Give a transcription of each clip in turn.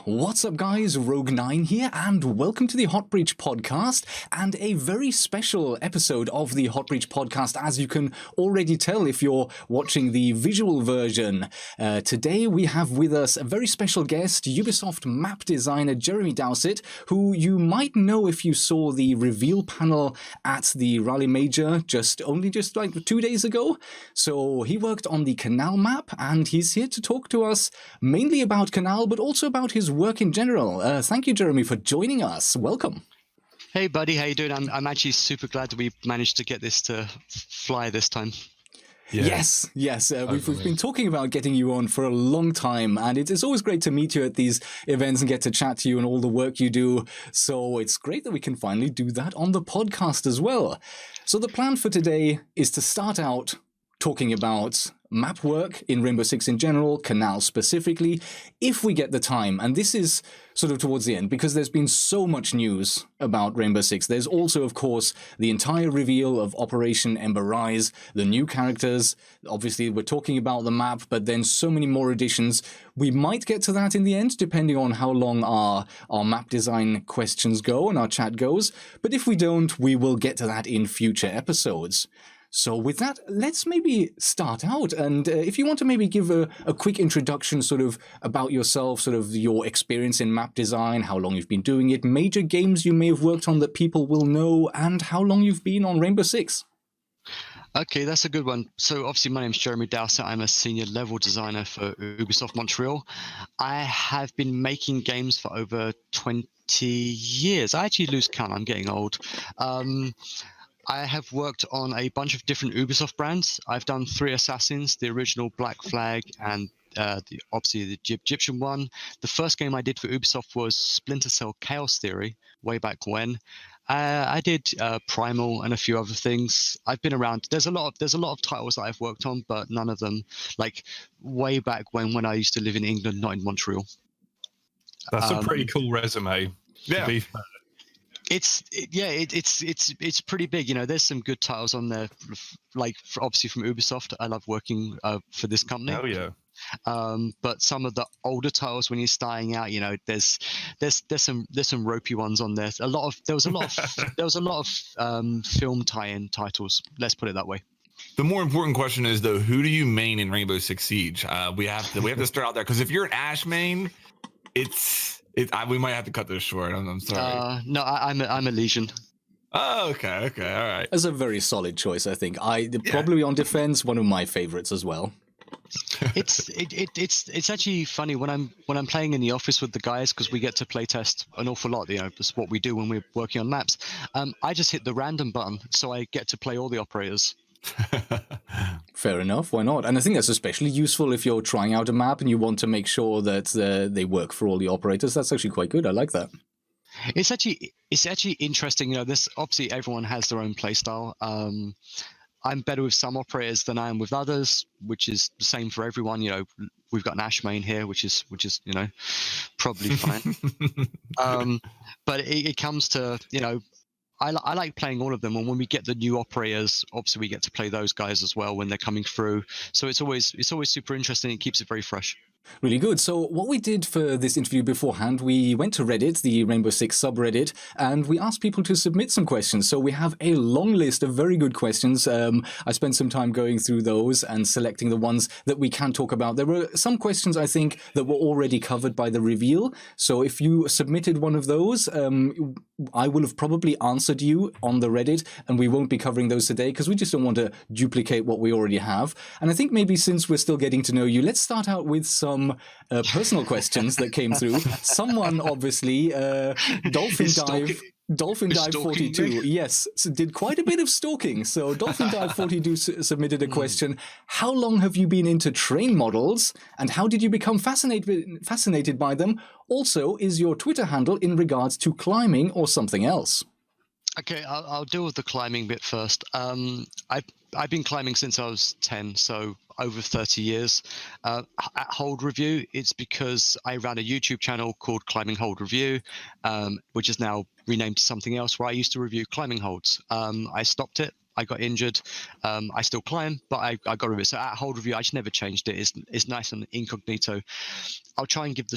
What's up guys, Rogue9 here and welcome to the Hot Breach podcast and a very special episode of the Hot Breach podcast, as you can already tell if you're watching the visual version. Today we have with us a very special guest, Ubisoft map designer Jeremy Dowsett, who you might know if you saw the reveal panel at the Rally Major just like 2 days ago. So he worked on the Canal map and he's here to talk to us mainly about Canal but also about his work in general. Thank you, Jeremy, for joining us. Welcome. Hey, buddy. How you doing? I'm actually super glad that we managed to get this to fly this time. Yeah. Yes. We've been talking about getting you on for a long time, and it's always great to meet you at these events and get to chat to you and all the work you do. So it's great that we can finally do that on the podcast as well. So the plan for today is to start out talking about map work in Rainbow Six in general, Canal specifically, if we get the time. And this is sort of towards the end, because there's been so much news about Rainbow Six. There's also, of course, the entire reveal of Operation Ember Rise, the new characters. Obviously, we're talking about the map, but then so many more additions. We might get to that in the end, depending on how long our map design questions go and our chat goes. But if we don't, we will get to that in future episodes. So with that, let's maybe start out. And if you want to maybe give a quick introduction sort of about yourself, sort of your experience in map design, how long you've been doing it, major games you may have worked on that people will know, and how long you've been on Rainbow Six. Okay, that's a good one. So obviously my name is Jeremy Dowsett. I'm a senior level designer for Ubisoft Montreal. I have been making games for over 20 years. I actually lose count. I'm getting old. I have worked on a bunch of different Ubisoft brands. I've done 3 Assassins, the original Black Flag, and obviously the Egyptian one. The first game I did for Ubisoft was Splinter Cell Chaos Theory, way back when. I did Primal and a few other things. I've been around. There's a lot of titles that I've worked on, but none of them like way back when I used to live in England, not in Montreal. That's a pretty cool resume. Yeah. It's pretty big. You know, there's some good titles on there, like obviously from Ubisoft. I love working for this company. Oh yeah. But some of the older titles, when you're starting out, you know, there's some ropey ones on there. There was a lot of film tie-in titles. Let's put it that way. The more important question is though, who do you main in Rainbow Six Siege? We have to start out there, because if you're an Ash main, we might have to cut this short. I'm sorry. No, I'm a Legion. Oh, okay, all right. That's a very solid choice, I think. Probably on defense, one of my favorites as well. It's actually funny when I'm playing in the office with the guys, because we get to play test an awful lot. You know, that's what we do when we're working on maps. I just hit the random button, so I get to play all the operators. Fair enough, why not? And I think that's especially useful if you're trying out a map and you want to make sure that they work for all the operators. That's actually quite good. I like that. It's actually interesting. You know, this obviously everyone has their own play style. I'm better with some operators than I am with others, which is the same for everyone. You know, we've got an Ash main here, which is you know, probably fine. But it comes to, you know, I like playing all of them, and when we get the new operators, obviously we get to play those guys as well when they're coming through. So it's always super interesting. It keeps it very fresh. Really good. So what we did for this interview beforehand, we went to Reddit, the Rainbow Six subreddit, and we asked people to submit some questions. So we have a long list of very good questions. I spent some time going through those and selecting the ones that we can talk about. There were some questions, I think, that were already covered by the reveal. So if you submitted one of those, I will have probably answered you on the Reddit, and we won't be covering those today because we just don't want to duplicate what we already have. And I think maybe since we're still getting to know you, let's start out with some personal questions that came through. Someone, obviously, Dolphin Dive 42, yes, did quite a bit of stalking. So Dolphin Dive 42 submitted a question: how long have you been into train models, and how did you become fascinated by them? Also, is your Twitter handle in regards to climbing or something else? Okay, I'll deal with the climbing bit first. I've been climbing since I was 10, so over 30 years. At Hold Review, it's because I ran a YouTube channel called Climbing Hold Review, which is now renamed to something else, where I used to review climbing holds. I stopped it. I got injured. I still climb, but I got rid of it. So at Hold Review, I just never changed it. It's nice and incognito. I'll try and give the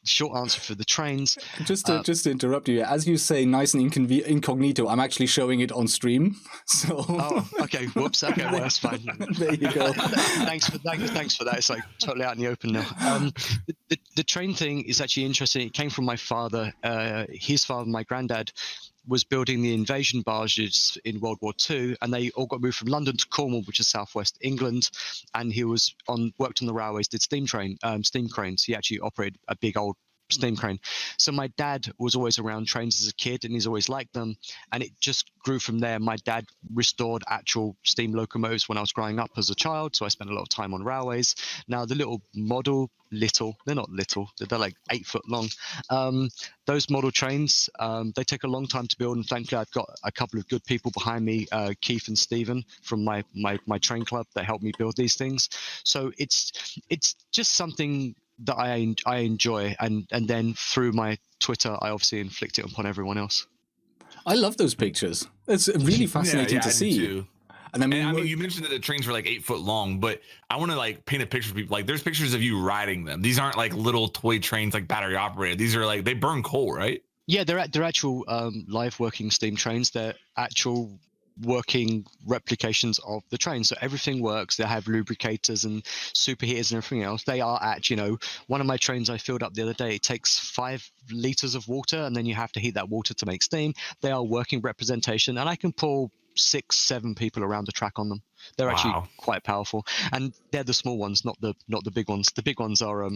short answer for the trains. Just to interrupt you, as you say, nice and incognito, I'm actually showing it on stream. So. Oh, okay. Whoops. Okay, well, that's fine. There you go. Thanks for that. It's like totally out in the open now. The train thing is actually interesting. It came from my father. His father, my granddad, was building the invasion barges in World War II, and they all got moved from London to Cornwall, which is southwest England. And he worked on the railways, did steam cranes. He actually operated a big old steam crane. So my dad was always around trains as a kid, and he's always liked them. And it just grew from there. My dad restored actual steam locomotives when I was growing up as a child, so I spent a lot of time on railways. Now the they're not little, they're like 8 foot long. Those model trains, they take a long time to build, and thankfully I've got a couple of good people behind me, Keith and Stephen from my train club, that help me build these things. So it's just something that I enjoy, and then through my Twitter I obviously inflict it upon everyone else. I love those pictures. It's really fascinating to see. Too. And I mean, you mentioned that the trains were like 8 foot long, but I want to like paint a picture for people. Like, there's pictures of you riding them. These aren't like little toy trains, like battery operated. These are like, they burn coal, right? Yeah, they're actual live working steam trains. They're actual working replications of the train, so everything works. They have lubricators and superheaters and everything else. They are actually, one of my trains I filled up the other day, it takes 5 liters of water, and then you have to heat that water to make steam. They are working representation, and I can pull 6-7 people around the track on them. They're actually quite powerful, and they're the small ones, not the big ones. The big ones are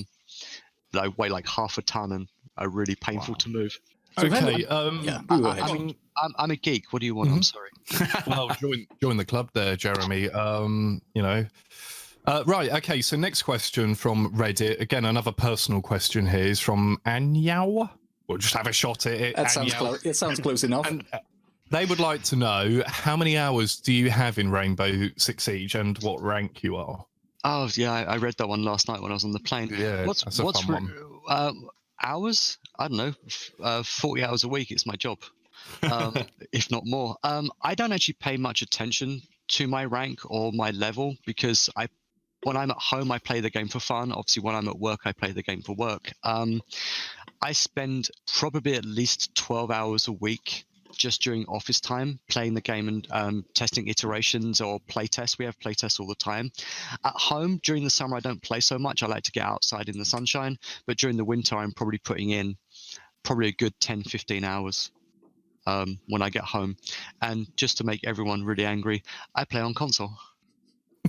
they weigh like half a ton and are really painful to move. Okay. I'm a geek. What do you want? I'm sorry. Well, join the club there, Jeremy. Right. Okay. So next question from Reddit. Again, another personal question here is from Anyao. We'll just have a shot at it. That sounds close. It sounds close enough. And they would like to know, how many hours do you have in Rainbow Six Siege and what rank you are? Oh yeah, I read that one last night when I was on the plane. Yeah, that's a fun one. Hours? I don't know. 40 hours a week. It's my job, if not more. I don't actually pay much attention to my rank or my level, because when I'm at home, I play the game for fun. Obviously, when I'm at work, I play the game for work. I spend probably at least 12 hours a week just during office time playing the game and testing iterations or play tests. We have play tests all the time. At home during the summer, I don't play so much. I like to get outside in the sunshine, but during the winter, I'm probably putting in probably a good 10-15 hours when I get home. And just to make everyone really angry, I play on console.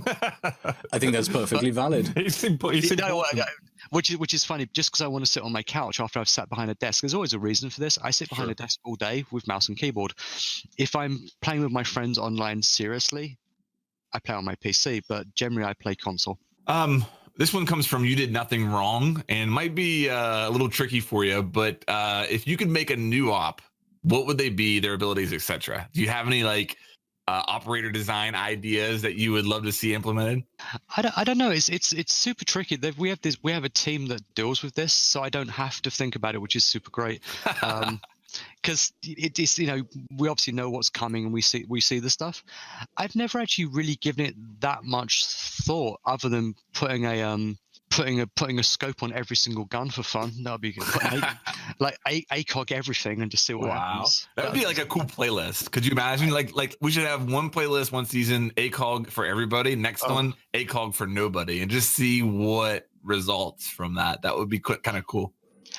I think that's perfectly valid. Which is funny, just because I want to sit on my couch after I've sat behind a desk. There's always a reason for this. I sit behind a desk all day with mouse and keyboard. If I'm playing with my friends online seriously, I play on my PC, but generally I play console. This one comes from You Did Nothing Wrong, and might be a little tricky for you, but if you could make a new op, what would they be, their abilities, etc.? Do you have any operator design ideas that you would love to see implemented? I don't know. It's super tricky. We have a team that deals with this, so I don't have to think about it, which is super great. Because it is, we obviously know what's coming and we see the stuff. I've never actually really given it that much thought, other than putting a scope on every single gun for fun. That would be good. Like ACOG everything and just see what happens. That would be like a cool playlist. Could you imagine? Like we should have one playlist one season, ACOG for everybody. Next one, ACOG for nobody, and just see what results from that. That would be kind of cool.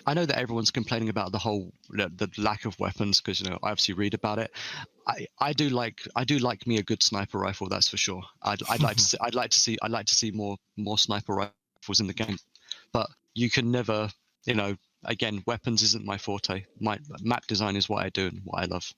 I know that everyone's complaining about the lack of weapons, because I obviously read about it. I do like me a good sniper rifle, that's for sure. I'd like to see more sniper rifles in the game, but you can never, again, weapons isn't my forte. My map design is what I do and what I love.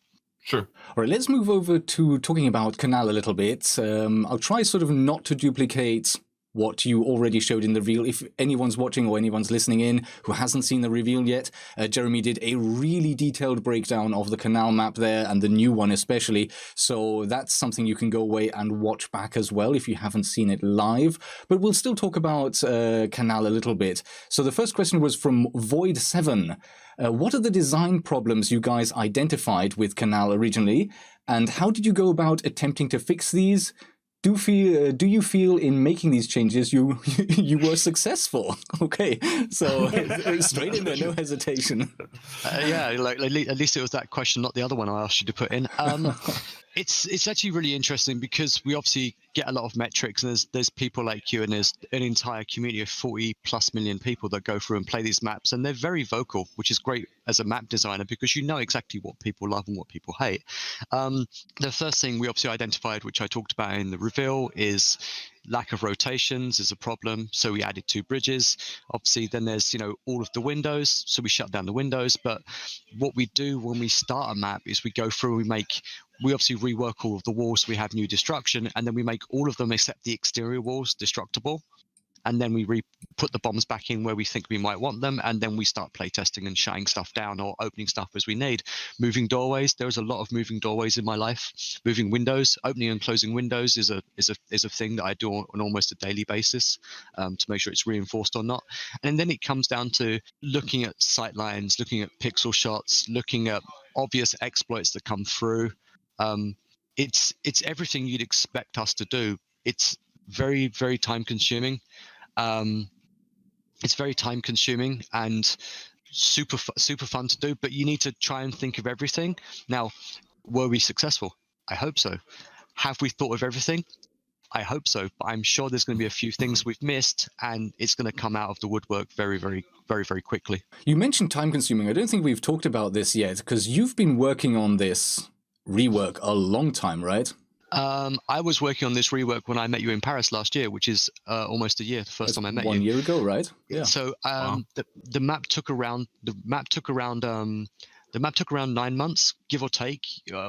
Sure. All right, let's move over to talking about Canal a little bit. I'll try sort of not to duplicate what you already showed in the reveal. If anyone's watching or anyone's listening in who hasn't seen the reveal yet, Jeremy did a really detailed breakdown of the Canal map there, and the new one especially. So that's something you can go away and watch back as well if you haven't seen it live. But we'll still talk about Canal a little bit. So the first question was from Void7. What are the design problems you guys identified with Canal originally, and how did you go about attempting to fix these? do you feel in making these changes you you were successful? Okay, so straight in there, no hesitation. Yeah, like at least it was that question, not the other one I asked you to put in. It's actually really interesting because we obviously get a lot of metrics, and there's people like you, and there's an entire community of 40+ million people that go through and play these maps, and they're very vocal, which is great as a map designer because you know exactly what people love and what people hate. The first thing we obviously identified, which I talked about in the reveal, is lack of rotations is a problem, so we added 2 bridges. Obviously then there's all of the windows, so we shut down the windows. But what we do when we start a map is we go through, we obviously rework all of the walls, we have new destruction, and then we make all of them except the exterior walls destructible, and then we put the bombs back in where we think we might want them, and then we start playtesting and shutting stuff down or opening stuff as we need. Moving doorways, there's a lot of moving doorways in my life. Moving windows, opening and closing windows is a thing that I do on almost a daily basis to make sure it's reinforced or not. And then it comes down to looking at sight lines, looking at pixel shots, looking at obvious exploits that come through. It's everything you'd expect us to do. It's very, very time consuming. It's very time consuming and super fun to do, but you need to try and think of everything. Now, were we successful? I hope so. Have we thought of everything? I hope so, but I'm sure there's going to be a few things we've missed, and it's going to come out of the woodwork very, very, very, very quickly. You mentioned time consuming. I don't think we've talked about this yet, because you've been working on this rework a long time, right? I was working on this rework when I met you in Paris last year, which is almost a year. The first time I met you. 1 year ago, right? Yeah. So the map took around 9 months, give or take.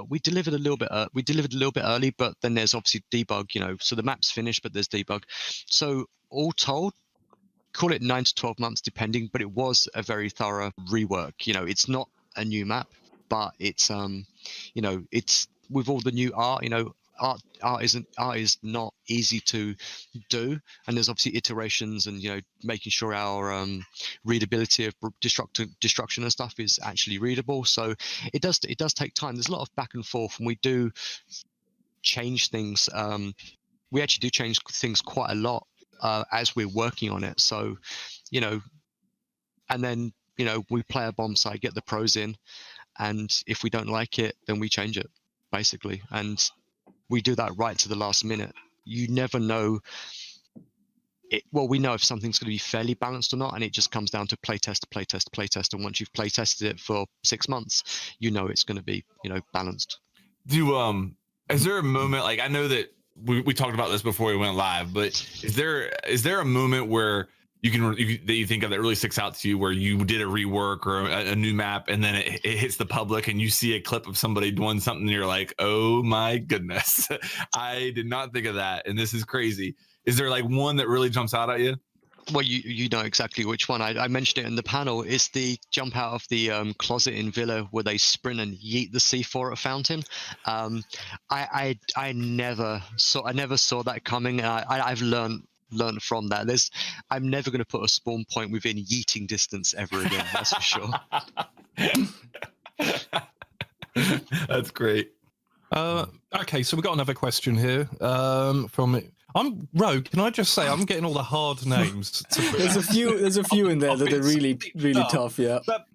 We delivered a little bit. We delivered a little bit early, but then there's obviously debug. So the map's finished, but there's debug. So all told, call it 9 to 12 months, depending. But it was a very thorough rework. It's not a new map, but it's it's with all the new art. Art is not easy to do, and there's obviously iterations and making sure our readability of destruction and stuff is actually readable. So it does take time. There's a lot of back and forth, and we do change things. We actually do change things quite a lot as we're working on it. So and then we play a bomb site, get the pros in, and if we don't like it, then we change it basically. And we do that right to the last minute. You never know. Well, we know if something's going to be fairly balanced or not, and it just comes down to playtest. And once you've playtested it for 6 months, it's going to be, balanced. Is there a moment, like, I know that we talked about this before we went live, but is there a moment where that you think of that really sticks out to you, where you did a rework or a new map, and then it hits the public and you see a clip of somebody doing something and you're like, oh my goodness, I did not think of that, and this is crazy. Is there like one that really jumps out at you? Well, you know exactly which one. I mentioned it in the panel. It's the jump out of the closet in Villa where they sprint and yeet the C4 at a fountain. I never saw that coming. I've learned from that. I'm never going to put a spawn point within yeeting distance ever again. That's for sure. That's great. Okay, so we've got another question here from. I'm Rogue. Can I just say I'm getting all the hard names? There's a few in there that are really, really tough. Yeah. But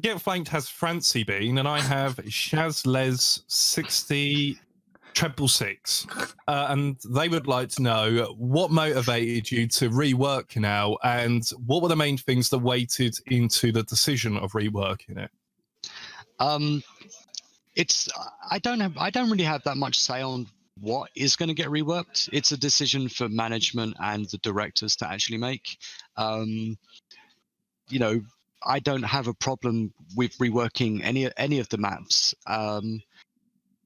Get Flanked has Francie Bean, and I have Shazles 60666, and they would like to know what motivated you to rework now, and what were the main things that weighted into the decision of reworking it. I don't really have that much say on what is going to get reworked. It's a decision for management and the directors to actually make. I don't have a problem with reworking any of the maps.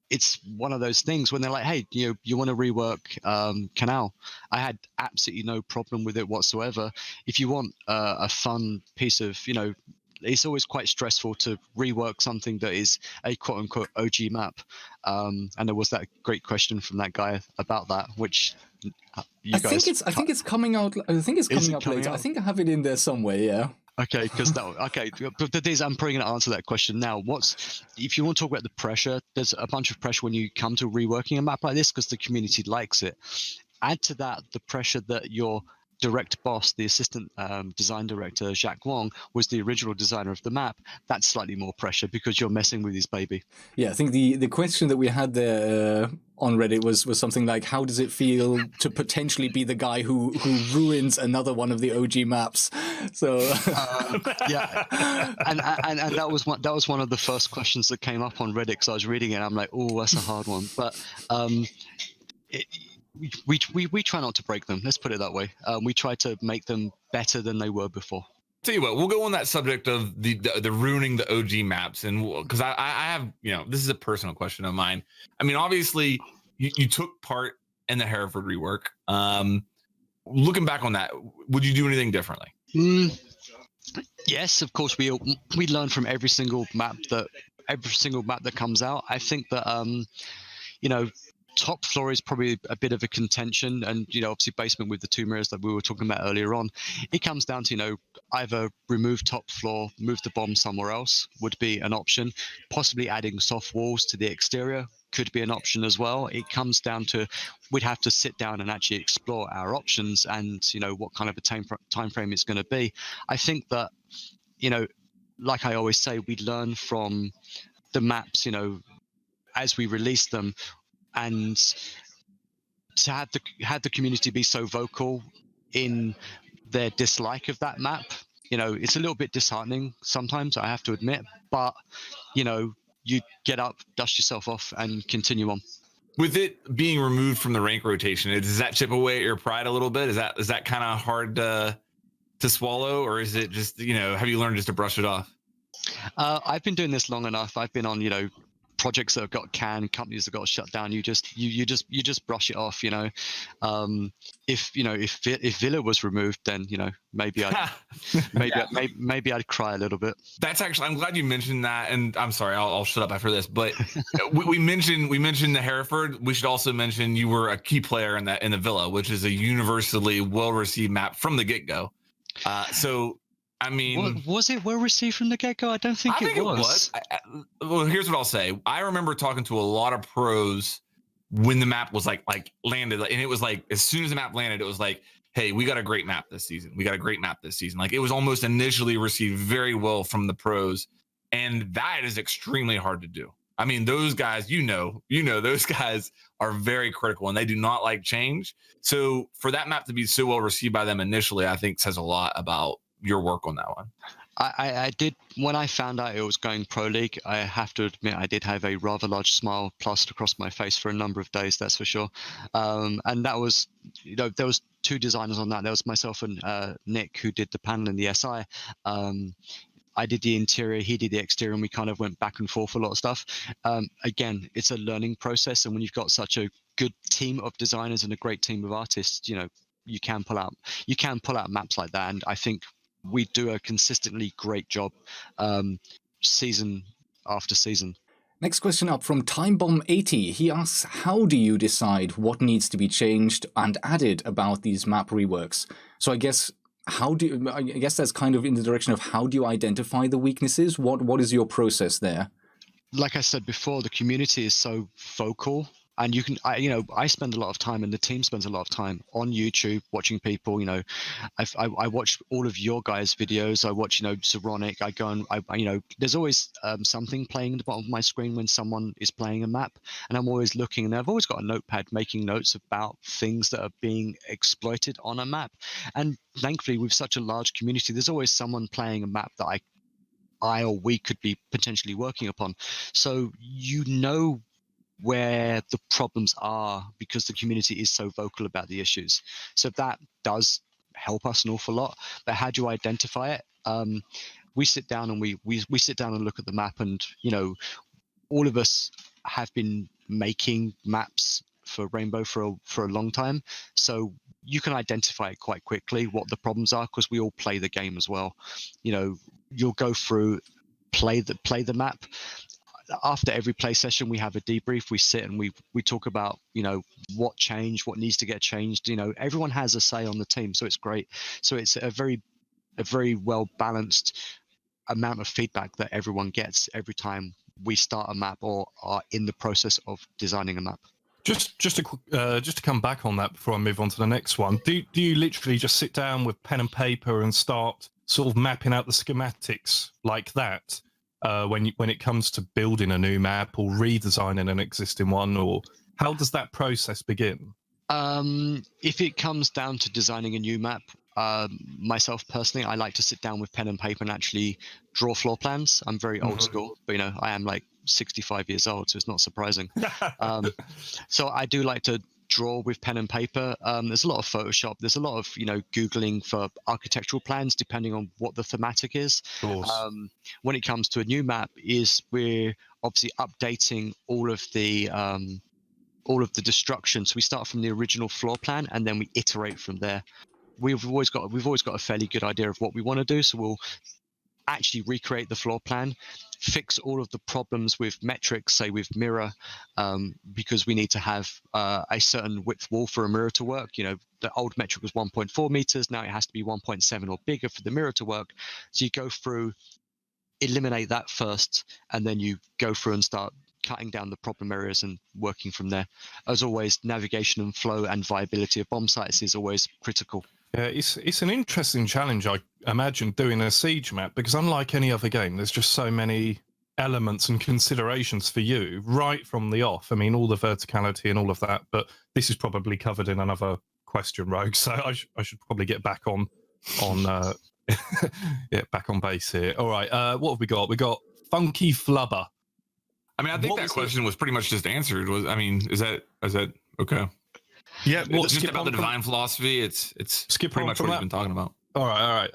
It's one of those things when they're like, hey, you want to rework Canal? I had absolutely no problem with it whatsoever. If you want a fun piece of, it's always quite stressful to rework something that is a quote unquote OG map. And there was that great question from that guy about that, which I think it's coming out. I think it's coming up later. I think I have it in there somewhere. Yeah. Okay, because but the thing is, I'm probably going to answer that question now. If you want to talk about the pressure, there's a bunch of pressure when you come to reworking a map like this because the community likes it. Add to that the pressure that your direct boss, the assistant design director, Jacques Wong, was the original designer of the map. That's slightly more pressure because you're messing with his baby. Yeah, I think the question that we had there on Reddit was something like, how does it feel to potentially be the guy who ruins another one of the OG maps? So yeah, and that was one of the first questions that came up on Reddit because I was reading it. And I'm like, oh, that's a hard one, but we try not to break them. Let's put it that way. We try to make them better than they were before. Tell you what, we'll go on that subject of the ruining the OG maps, and because I have, this is a personal question of mine. I mean, obviously, you took part in the Hereford rework. Looking back on that, would you do anything differently? Yes, of course. We learn from every single map that comes out. I think that top floor is probably a bit of a contention, and obviously basement with the two mirrors that we were talking about earlier on. It comes down to either remove top floor, move the bomb somewhere else would be an option. Possibly adding soft walls to the exterior could be an option as well. It comes down to we'd have to sit down and actually explore our options and what kind of a time frame it's going to be. I think that like I always say, we learn from the maps as we release them. And to have the community be so vocal in their dislike of that map, it's a little bit disheartening sometimes, I have to admit. But you get up, dust yourself off, and continue on. With it being removed from the rank rotation, does that chip away at your pride a little bit? Is that kind of hard to swallow, or is it just have you learned just to brush it off? I've been doing this long enough. I've been on projects that have got canned, companies that got shut down. You just brush it off. If Villa was removed, then maybe I'd cry a little bit. That's actually, I'm glad you mentioned that, and I'm sorry, I'll shut up after this. But we mentioned the Hereford. We should also mention you were a key player in the Villa, which is a universally well received map from the get go. So. I mean, was it well received from the get-go? I don't think it was. Well, here's what I'll say. I remember talking to a lot of pros when the map was like landed, and it was like as soon as the map landed, it was like, hey, we got a great map this season. Like it was almost initially received very well from the pros, and that is extremely hard to do. I mean, those guys, those guys are very critical, and they do not like change. So for that map to be so well received by them initially, I think says a lot about your work on that one. I did, when I found out it was going pro league, I have to admit I did have a rather large smile plastered across my face for a number of days, that's for sure. And that was, there was two designers on that. There was myself and Nick, who did the panel in the SI. I did the interior, he did the exterior, and we kind of went back and forth a lot of stuff. Again, it's a learning process, and when you've got such a good team of designers and a great team of artists, you can pull out maps like that. And I think we do a consistently great job season after season. Next question up from TimeBomb80. He asks, how do you decide what needs to be changed and added about these map reworks? So I guess that's kind of in the direction of how do you identify the weaknesses? What is your process there? Like I said before, the community is so vocal. And I spend a lot of time, and the team spends a lot of time on YouTube watching people. I watch all of your guys' videos. I watch, Zeronic. I go and there's always something playing at the bottom of my screen when someone is playing a map, and I'm always looking. And I've always got a notepad making notes about things that are being exploited on a map. And thankfully, with such a large community, there's always someone playing a map that I or we could be potentially working upon. So where the problems are because the community is so vocal about the issues. So that does help us an awful lot. But how do you identify it? We sit down and we sit down and look at the map, and all of us have been making maps for Rainbow for a long time. So you can identify it quite quickly what the problems are, because we all play the game as well. You'll go through, play the map. After every play session, we have a debrief. We sit and we talk about what changed, what needs to get changed. Everyone has a say on the team, so it's great. So it's a very a very well balanced amount of feedback that everyone gets every time we start a map or are in the process of designing a map. Just to come back on that before I move on to the next one, do you literally just sit down with pen and paper and start sort of mapping out the schematics like that when it comes to building a new map or redesigning an existing one, or how does that process begin? If it comes down to designing a new map, myself personally, I like to sit down with pen and paper and actually draw floor plans. I'm very old school, but I am like 65 years old, so it's not surprising. So I do like to draw with pen and paper. There's a lot of Photoshop. There's a lot of Googling for architectural plans, depending on what the thematic is. When it comes to a new map, we're obviously updating all of the destruction. So we start from the original floor plan and then we iterate from there. We've always got a fairly good idea of what we want to do, so we'll actually recreate the floor plan, fix all of the problems with metrics, say with mirror, because we need to have a certain width wall for a mirror to work. The old metric was 1.4 meters, now it has to be 1.7 or bigger for the mirror to work. So you go through, eliminate that first, and then you go through and start cutting down the problem areas and working from there. As always, navigation and flow and viability of bomb sites is always critical. Yeah, it's an interesting challenge, I imagine, doing a siege map, because unlike any other game, there's just so many elements and considerations for you right from the off. I mean, all the verticality and all of that, but this is probably covered in another question, Rogue. So I should probably get back on back on base here. All right, what have we got? We got Funky Flubber. I mean, I think that question was pretty much just answered. Is that okay? Yeah, it's just about the divine philosophy. It's pretty much what we've been talking about. All right.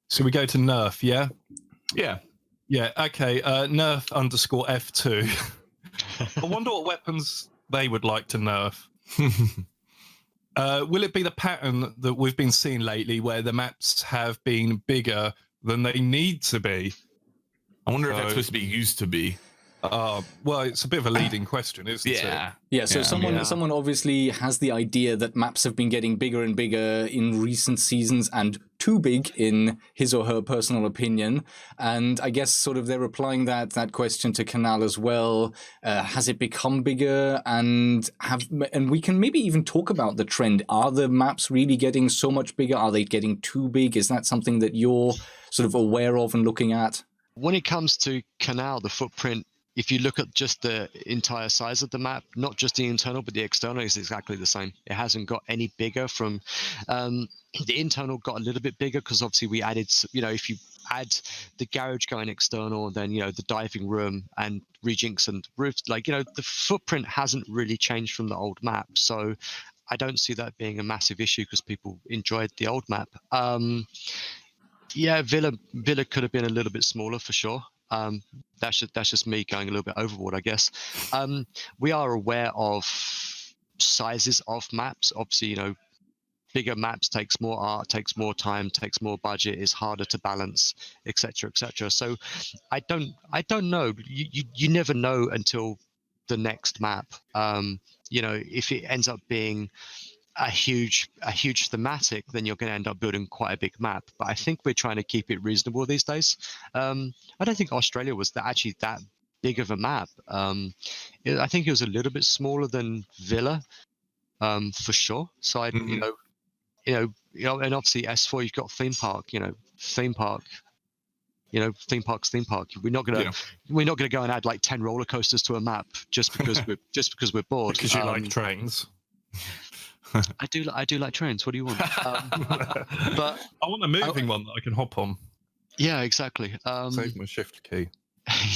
So we go to Nerf, yeah? Yeah. Okay. Nerf _F2. I wonder what weapons they would like to nerf. Will it be the pattern that we've been seeing lately, where the maps have been bigger than they need to be? I wonder if that's supposed to be used to be. Well, it's a bit of a leading question, isn't it? Yeah, so someone obviously has the idea that maps have been getting bigger and bigger in recent seasons, and too big in his or her personal opinion. And I guess sort of they're applying that question to Canal as well. Has it become bigger? And we can maybe even talk about the trend. Are the maps really getting so much bigger? Are they getting too big? Is that something that you're sort of aware of and looking at? When it comes to Canal, the footprint, if you look at just the entire size of the map, not just the internal, but the external is exactly the same. It hasn't got any bigger from the internal got a little bit bigger because obviously we added, if you add the garage going external, then, the diving room and rejinks and roofs, the footprint hasn't really changed from the old map. So I don't see that being a massive issue because people enjoyed the old map. Yeah, Villa could have been a little bit smaller for sure. That's just me going a little bit overboard, I guess. We are aware of sizes of maps. Obviously, bigger maps takes more art, takes more time, takes more budget, is harder to balance, etc., etc. So I don't know. You never know until the next map. If it ends up being a huge thematic, then you're going to end up building quite a big map. But I think we're trying to keep it reasonable these days. I don't think Australia was actually that big of a map. I think it was a little bit smaller than Villa, for sure. So and obviously S4, you've got theme park. Theme park. Theme park. We're not gonna go and add like 10 roller coasters to a map just because we're bored. Because you like trains. I do like trains. What do you want? But I want a moving one that I can hop on. Yeah, exactly. Save my shift key.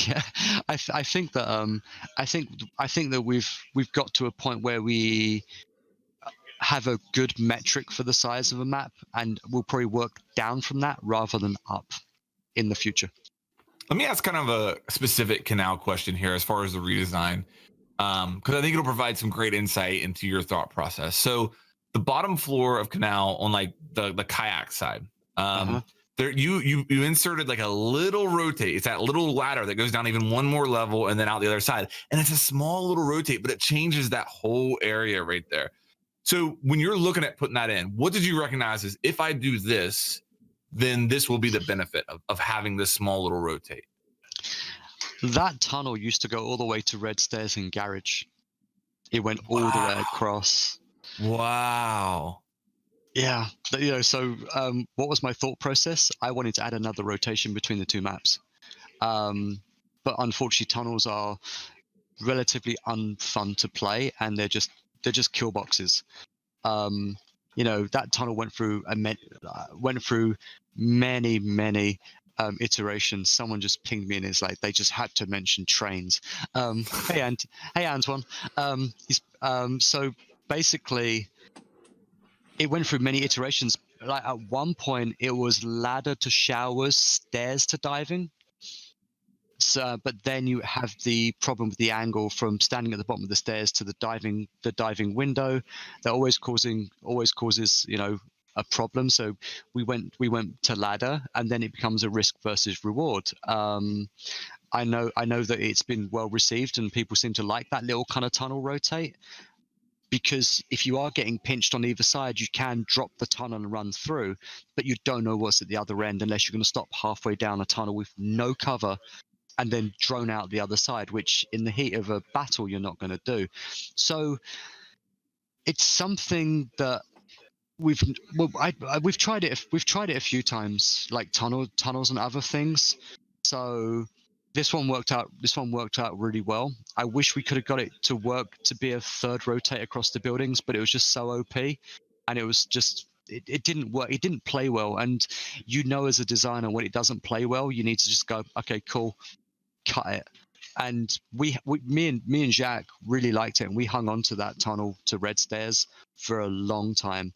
Yeah, I think that we've got to a point where we have a good metric for the size of a map, and we'll probably work down from that rather than up in the future. Let me ask kind of a specific Canal question here as far as the redesign. Because I think it'll provide some great insight into your thought process. So the bottom floor of Canal on like the kayak side, there you inserted like a little rotate. It's that little ladder that goes down even one more level and then out the other side. And it's a small little rotate, but it changes that whole area right there. So when you're looking at putting that in, what did you recognize as if I do this, then this will be the benefit of having this small little rotate. That tunnel used to go all the way to Red Stairs and Garage. It went all the way across. Wow. Yeah, so what was my thought process? I wanted to add another rotation between the two maps. But unfortunately, tunnels are relatively unfun to play, and they're just kill boxes. That tunnel went through many iterations. Someone just pinged me and it's like they just had to mention trains. Hey Antoine. So basically, it went through many iterations. Like at one point, it was ladder to showers, stairs to diving. So, but then you have the problem with the angle from standing at the bottom of the stairs to the diving window. That always causes a problem. So we went to ladder, and then it becomes a risk versus reward. I know that it's been well received, and people seem to like that little kind of tunnel rotate. Because if you are getting pinched on either side, you can drop the tunnel and run through, but you don't know what's at the other end unless you're going to stop halfway down a tunnel with no cover and then drone out the other side, which in the heat of a battle you're not going to do. So it's something that we've tried it. We've tried it a few times, like tunnels and other things. So this one worked out really well. I wish we could have got it to work to be a third rotate across the buildings, but it was just so OP, and it was just it didn't work. It didn't play well, and as a designer, when it doesn't play well, you need to just go, okay, cool, cut it. And me and Jacques really liked it, and we hung on to that tunnel to Red Stairs for a long time.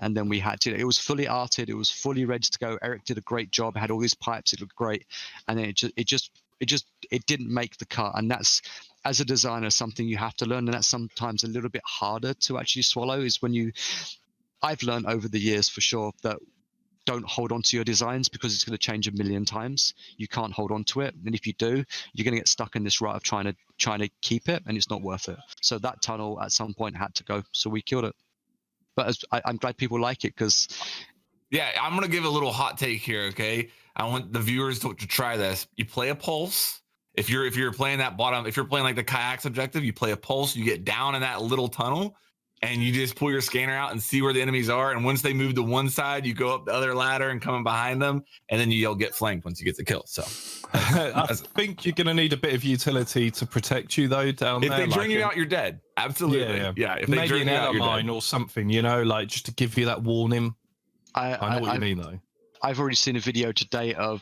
And then we had to. It was fully arted. It was fully ready to go. Eric did a great job. Had all these pipes. It looked great, and then it didn't make the cut. And that's, as a designer, something you have to learn. And that's sometimes a little bit harder to actually swallow. Is when I've learned over the years for sure that don't hold on to your designs because it's going to change a million times. You can't hold on to it, and if you do, you're going to get stuck in this rut of trying to keep it, and it's not worth it. So that tunnel at some point had to go. So we killed it. But I'm glad people like it because. Yeah, I'm gonna give a little hot take here. Okay, I want the viewers to try this. You play a pulse. If you're playing that bottom, if you're playing like the kayaks objective, you play a pulse. You get down in that little tunnel, and you just pull your scanner out and see where the enemies are. And once they move to one side, you go up the other ladder and come in behind them, and then you yell "get flanked" once you get the kill. So I think you're going to need a bit of utility to protect you though down if there. If they drain you out, you're dead. Absolutely. Yeah. If they maybe drain an you out, you're mine dead. or something, like just to give you that warning. I know what you mean though. I've already seen a video today of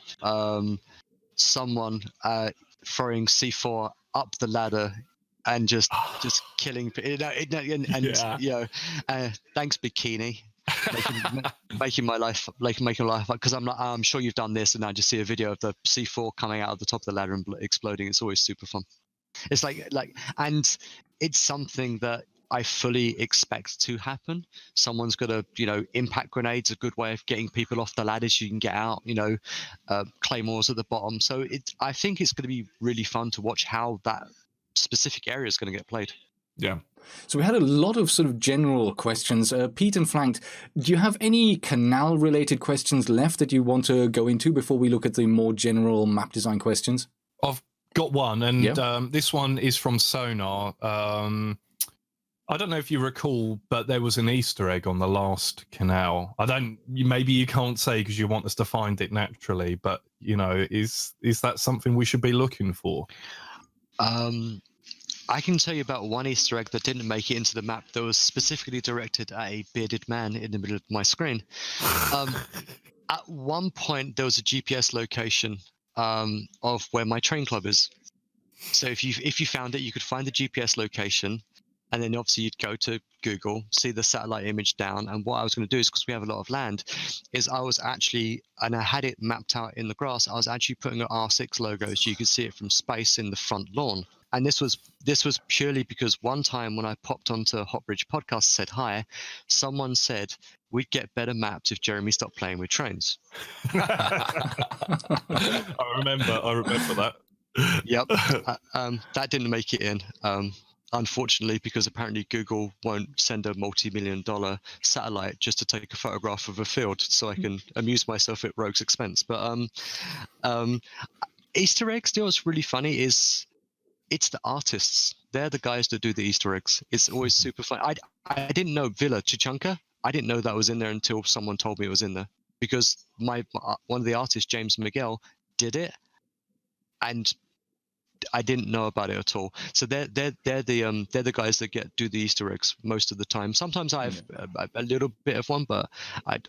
someone throwing C4 up the ladder and just killing people. Thanks, Bikini, making my life because I'm sure you've done this, and I just see a video of the C4 coming out of the top of the ladder and exploding. It's always super fun. It's and it's something that I fully expect to happen. Someone's got impact grenades, a good way of getting people off the ladders you can get out, claymores at the bottom. So I think it's going to be really fun to watch how that specific area is going to get played. Yeah. So we had a lot of sort of general questions. Pete and Flanked, do you have any canal-related questions left that you want to go into before we look at the more general map design questions? I've got one, and this one is from Sonar. I don't know if you recall, but there was an Easter egg on the last canal. Maybe you can't say because you want us to find it naturally, but is that something we should be looking for? I can tell you about one Easter egg that didn't make it into the map that was specifically directed at a bearded man in the middle of my screen. At one point, there was a GPS location of where my train club is. So if you found it, you could find the GPS location, and then obviously you'd go to Google, see the satellite image down. And what I was going to do is, because we have a lot of land, is I had it mapped out in the grass. I was actually putting an R6 logo so you could see it from space in the front lawn. And this was purely because one time when I popped onto Hotbridge Podcast and said hi, someone said we'd get better maps if Jeremy stopped playing with trains. I remember that. Yep. That didn't make it in. unfortunately, because apparently Google won't send a multi-million-dollar satellite just to take a photograph of a field, so I can amuse myself at Rogue's expense. But Easter eggs, you know what's really funny is it's the artists. They're the guys that do the Easter eggs. It's always super fun. I didn't know Villa Chichanka. I didn't know that was in there until someone told me it was in there, because one of the artists, James Miguel, did it, and I didn't know about it at all. So they're the guys that do the Easter eggs most of the time. Sometimes I have a little bit of one, but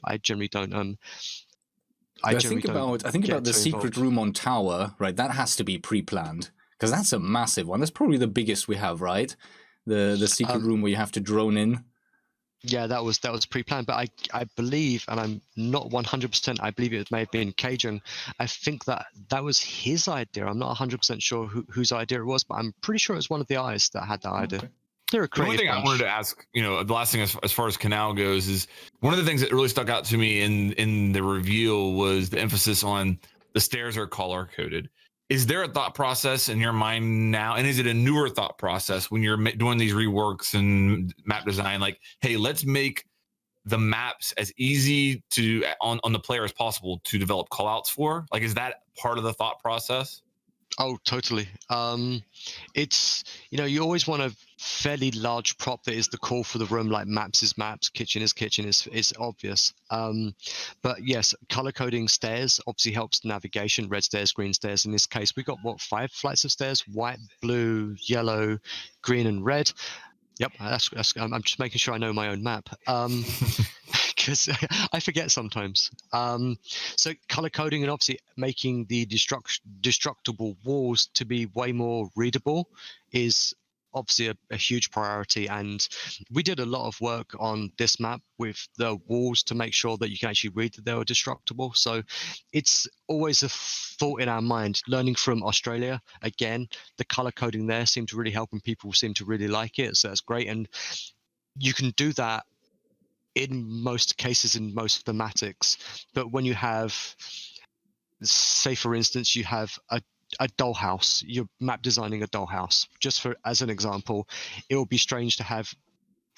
I generally don't. I think about get the too secret involved. room on Tower, right? That has to be pre-planned, because that's a massive one. That's probably the biggest we have, right? The secret room where you have to drone in. Yeah, that was pre-planned, but I believe, and I'm not 100%, I believe it may have been Cajun. I think that was his idea. I'm not 100% sure whose idea it was, but I'm pretty sure it was one of the eyes that had that idea. Okay. They're a The one creative thing I bunch. wanted to ask, the last thing as far as Canal goes is one of the things that really stuck out to me in the reveal was the emphasis on the stairs are color coded. Is there a thought process in your mind now, and is it a newer thought process when you're doing these reworks and map design? Like, hey, let's make the maps as easy to on the player as possible to develop callouts for. Like, is that part of the thought process? Oh, totally. It's, you always want a fairly large prop that is the core for the room, like maps is maps, kitchen is kitchen, is obvious. But yes, color coding stairs obviously helps navigation, red stairs, green stairs. In this case, we got 5 flights of stairs: white, blue, yellow, green, and red. Yep, that's I'm just making sure I know my own map. Because I forget sometimes. So color coding and obviously making the destructible walls to be way more readable is obviously a huge priority, and we did a lot of work on this map with the walls to make sure that you can actually read that they were destructible. So it's always a thought in our mind. Learning from Australia, again, the color coding there seemed to really help, and people seem to really like it, so that's great. And you can do that in most cases in most thematics, but when you have, say for instance, you have a dollhouse, you're map designing a dollhouse, just for as an example, it would be strange to have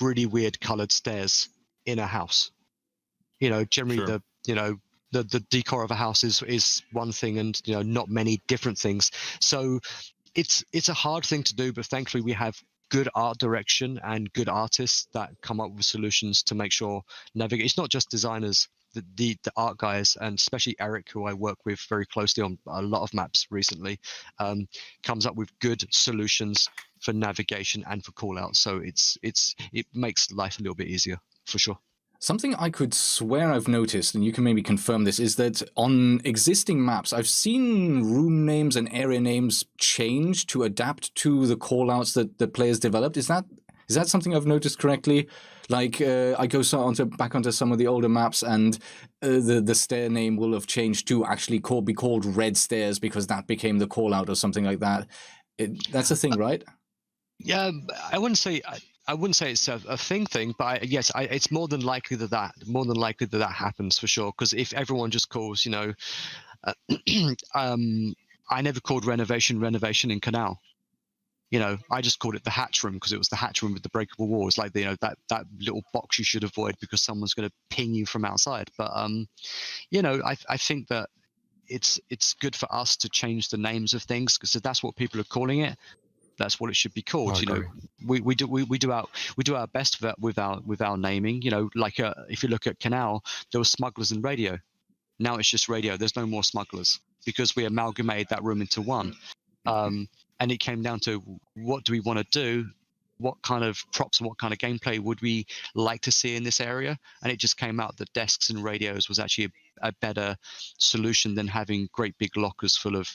really weird colored stairs in a house. Generally Sure. the decor of a house is one thing, and not many different things. So it's a hard thing to do, but thankfully we have good art direction and good artists that come up with solutions to make sure navigate. It's not just designers, the art guys, and especially Eric, who I work with very closely on a lot of maps recently, comes up with good solutions for navigation and for call out. So it makes life a little bit easier for sure. Something I could swear I've noticed, and you can maybe confirm this, is that on existing maps, I've seen room names and area names change to adapt to the callouts that the players developed. Is that something I've noticed correctly? Like, I go back onto some of the older maps, and the stair name will have changed to actually be called Red Stairs because that became the callout or something like that. That's a thing, right? Yeah, I wouldn't say it's a thing, but yes, it's more than likely that happens for sure. Because if everyone just calls, I never called renovation in Canal. I just called it the hatch room because it was the hatch room with the breakable walls, like that little box you should avoid because someone's going to ping you from outside. But I think that it's good for us to change the names of things because if that's what people are calling it, that's what it should be called. We do our best with our naming. Like if you look at Canal, there was smugglers and radio. Now it's just radio. There's no more smugglers because we amalgamated that room into one. And it came down to what do we want to do? What kind of props and what kind of gameplay would we like to see in this area? And it just came out that desks and radios was actually a better solution than having great big lockers full of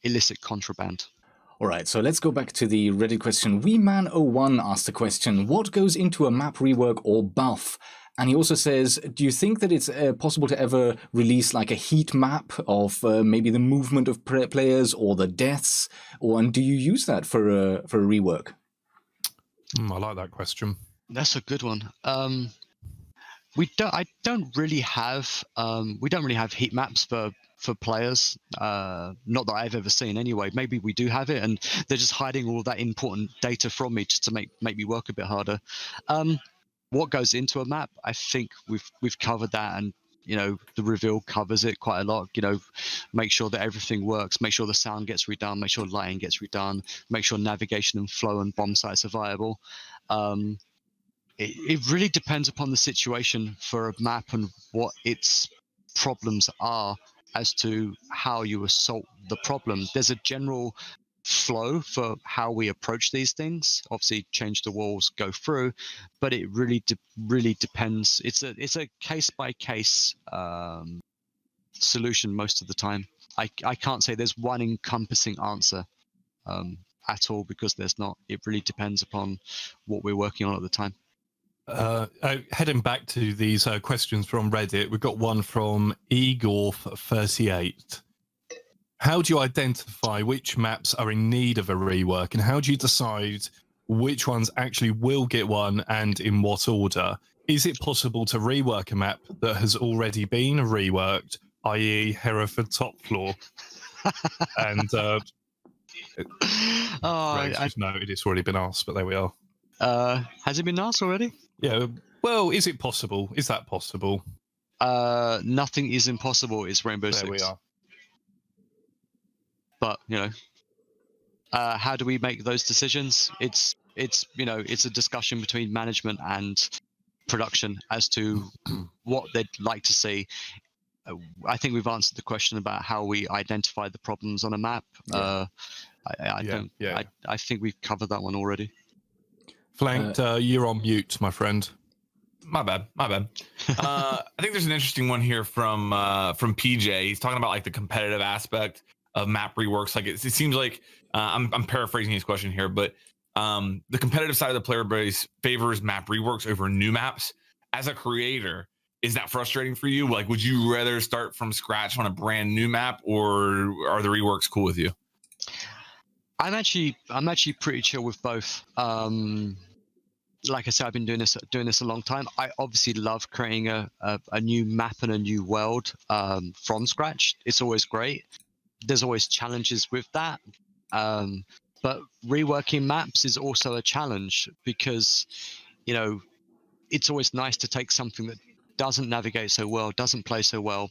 illicit contraband. All right, so let's go back to the Reddit question. WeMan01 asked the question, what goes into a map rework or buff? And he also says, do you think that it's possible to ever release like a heat map of maybe the movement of players or the deaths? And do you use that for a rework? I like that question. That's a good one. We don't really have heat maps for for players. Not that I've ever seen anyway. Maybe we do have it, and they're just hiding all that important data from me just to make me work a bit harder. What goes into a map? I think we've covered that, and the reveal covers it quite a lot. Make sure that everything works, make sure the sound gets redone, make sure lighting gets redone, make sure navigation and flow and bomb sites are viable. It really depends upon the situation for a map and what its problems are as to how you assault the problem. There's a general flow for how we approach these things. Obviously, change the walls, go through, but it really depends. It's a case by case solution most of the time. I can't say there's one encompassing answer at all, because there's not. It really depends upon what we're working on at the time. Heading back to these questions from Reddit, we've got one from Egorf38. How do you identify which maps are in need of a rework, and how do you decide which ones actually will get one, and in what order? Is it possible to rework a map that has already been reworked, i.e. Hereford top floor? And just noted it's already been asked, but there we are. Has it been asked already? Yeah. Well, is it possible? Is that possible? Nothing is impossible is Rainbow Six. There we are. But how do we make those decisions? It's a discussion between management and production as to what they'd like to see. I think we've answered the question about how we identify the problems on a map. Yeah. I think we've covered that one already. Flanked, you're on mute, my friend. My bad. I think there's an interesting one here from PJ. He's talking about like the competitive aspect of map reworks. Like it seems like I'm paraphrasing his question here, but the competitive side of the player base favors map reworks over new maps. As a creator, is that frustrating for you? Like, would you rather start from scratch on a brand new map, or are the reworks cool with you? I'm actually pretty chill with both. Like I said, I've been doing this a long time. I obviously love creating a new map and a new world from scratch. It's always great. There's always challenges with that. But reworking maps is also a challenge, because it's always nice to take something that doesn't navigate so well, doesn't play so well,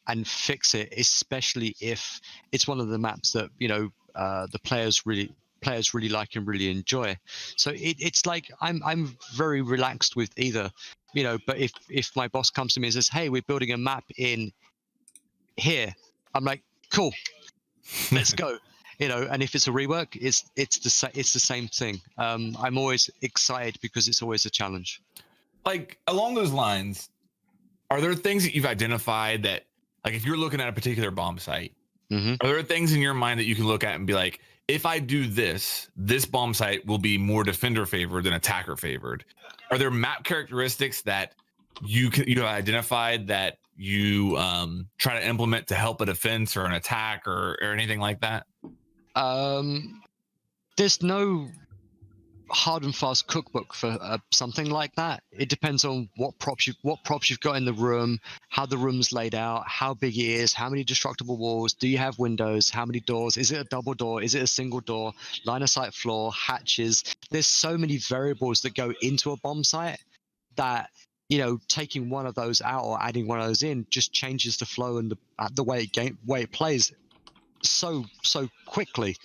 and fix it, especially if it's one of the maps that the players really like and really enjoy. So it's like I'm very relaxed with either, but if my boss comes to me and says, hey, we're building a map in here, I'm like, cool, let's go. And if it's a rework, it's the same thing. I'm always excited because it's always a challenge. Like, along those lines, are there things that you've identified that, like, if you're looking at a particular bomb site, are there things in your mind that you can look at and be like, if I do this bomb site will be more defender favored than attacker favored? Are there map characteristics that you have identified that you try to implement to help a defense or an attack or anything like that? There's no hard and fast cookbook for something like that. It depends on what props you've got in the room, how the room's laid out, how big it is, how many destructible walls, do you have windows, how many doors, is it a double door, is it a single door, line of sight floor, hatches. There's so many variables that go into a bomb site that taking one of those out or adding one of those in just changes the flow and the way it plays so quickly.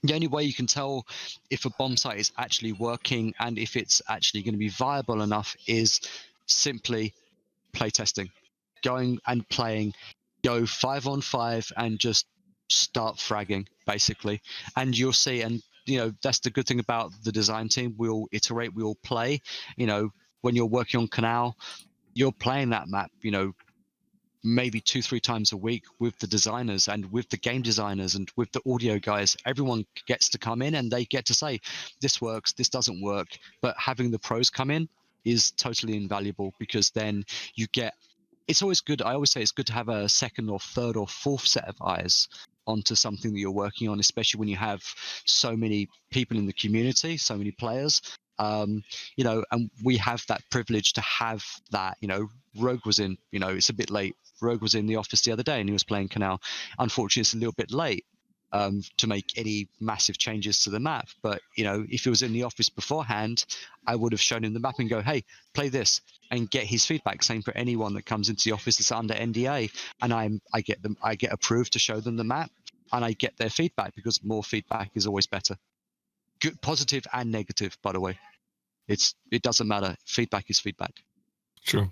The only way you can tell if a bomb site is actually working and if it's actually going to be viable enough is simply playtesting, going and playing, go 5-on-5 and just start fragging basically, and you'll see. And that's the good thing about the design team. We'll iterate, we'll play. When you're working on Canal, you're playing that map maybe 2-3 times a week with the designers and with the game designers and with the audio guys. Everyone gets to come in and they get to say, this works, this doesn't work. But having the pros come in is totally invaluable, because then you get, it's always good. I always say it's good to have a second or third or fourth set of eyes onto something that you're working on, especially when you have so many people in the community, so many players. And we have that privilege to have that. Rogue was in, it's a bit late Rogue was in the office the other day and he was playing Canal. Unfortunately, it's a little bit late to make any massive changes to the map. But, if he was in the office beforehand, I would have shown him the map and go, hey, play this, and get his feedback. Same for anyone that comes into the office that's under NDA. And I get approved to show them the map, and I get their feedback, because more feedback is always better. Good, positive and negative, by the way. It doesn't matter. Feedback is feedback. True.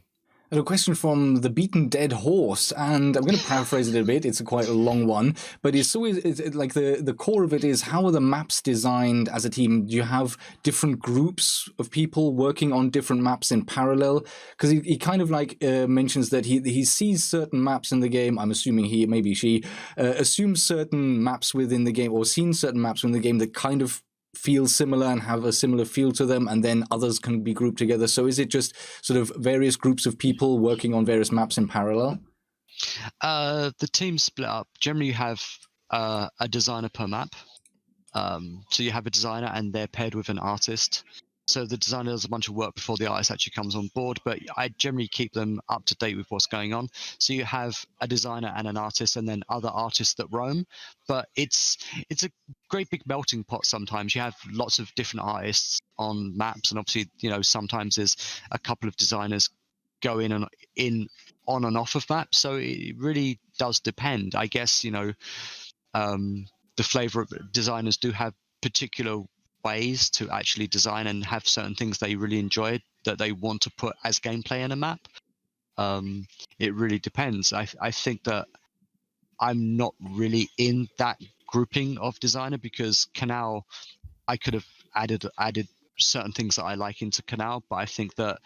And a question from the Beaten Dead Horse, and I'm going to paraphrase it a bit. It's quite a long one, but it's always like the core of it is, how are the maps designed as a team? Do you have different groups of people working on different maps in parallel? Because he kind of like mentions that he sees certain maps in the game. I'm assuming maybe she assumes certain maps within the game, or seen certain maps in the game that kind of feel similar and have a similar feel to them, and then others can be grouped together. So is it just sort of various groups of people working on various maps in parallel? The team split up. Generally, you have a designer per map. So you have a designer and they're paired with an artist. So the designer does a bunch of work before the artist actually comes on board, but I generally keep them up to date with what's going on. So you have a designer and an artist, and then other artists that roam. But it's a great big melting pot. Sometimes you have lots of different artists on maps, and obviously, sometimes there's a couple of designers go in on and off of maps. So it really does depend. I guess, the flavor of designers do have particular ways to actually design and have certain things they really enjoy that they want to put as gameplay in a map. It really depends. I think that I'm not really in that grouping of designer, because Canal, I could have added certain things that I like into Canal, but I think that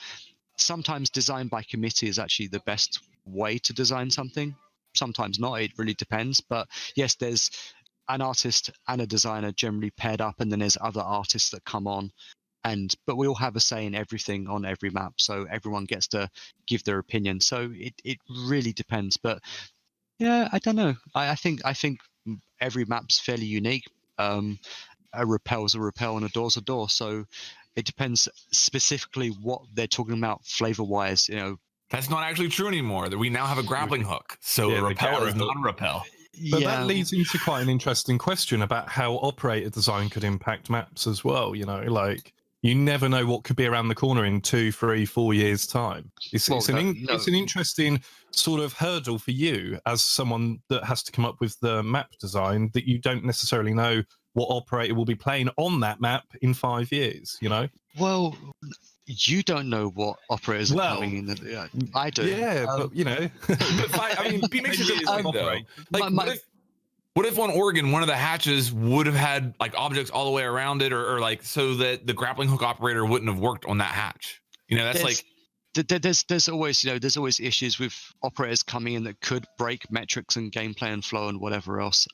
sometimes design by committee is actually the best way to design something. Sometimes not. It really depends. But yes, there's an artist and a designer generally paired up, and then there's other artists that come on, but we all have a say in everything on every map, so everyone gets to give their opinion. So it really depends. But yeah, I don't know. I think every map's fairly unique. A rappel's a rappel and a door's a door. So it depends specifically what they're talking about flavor wise. That's not actually true anymore. That we now have a grappling hook, so a the rappel is gyro not a rappel. But that leads into quite an interesting question about how operator design could impact maps as well. Like, you never know what could be around the corner in 2, 3, 4 years' time. It's an interesting sort of hurdle for you as someone that has to come up with the map design, that you don't necessarily know what operator will be playing on that map in 5 years. Well, you don't know what operators are coming in. I do. Yeah, but I mean, Pete makes a good point though. My- What if on Oregon, one of the hatches would have had like objects all the way around it, or like so that the grappling hook operator wouldn't have worked on that hatch? That's there's always issues with operators coming in that could break metrics and gameplay and flow and whatever else.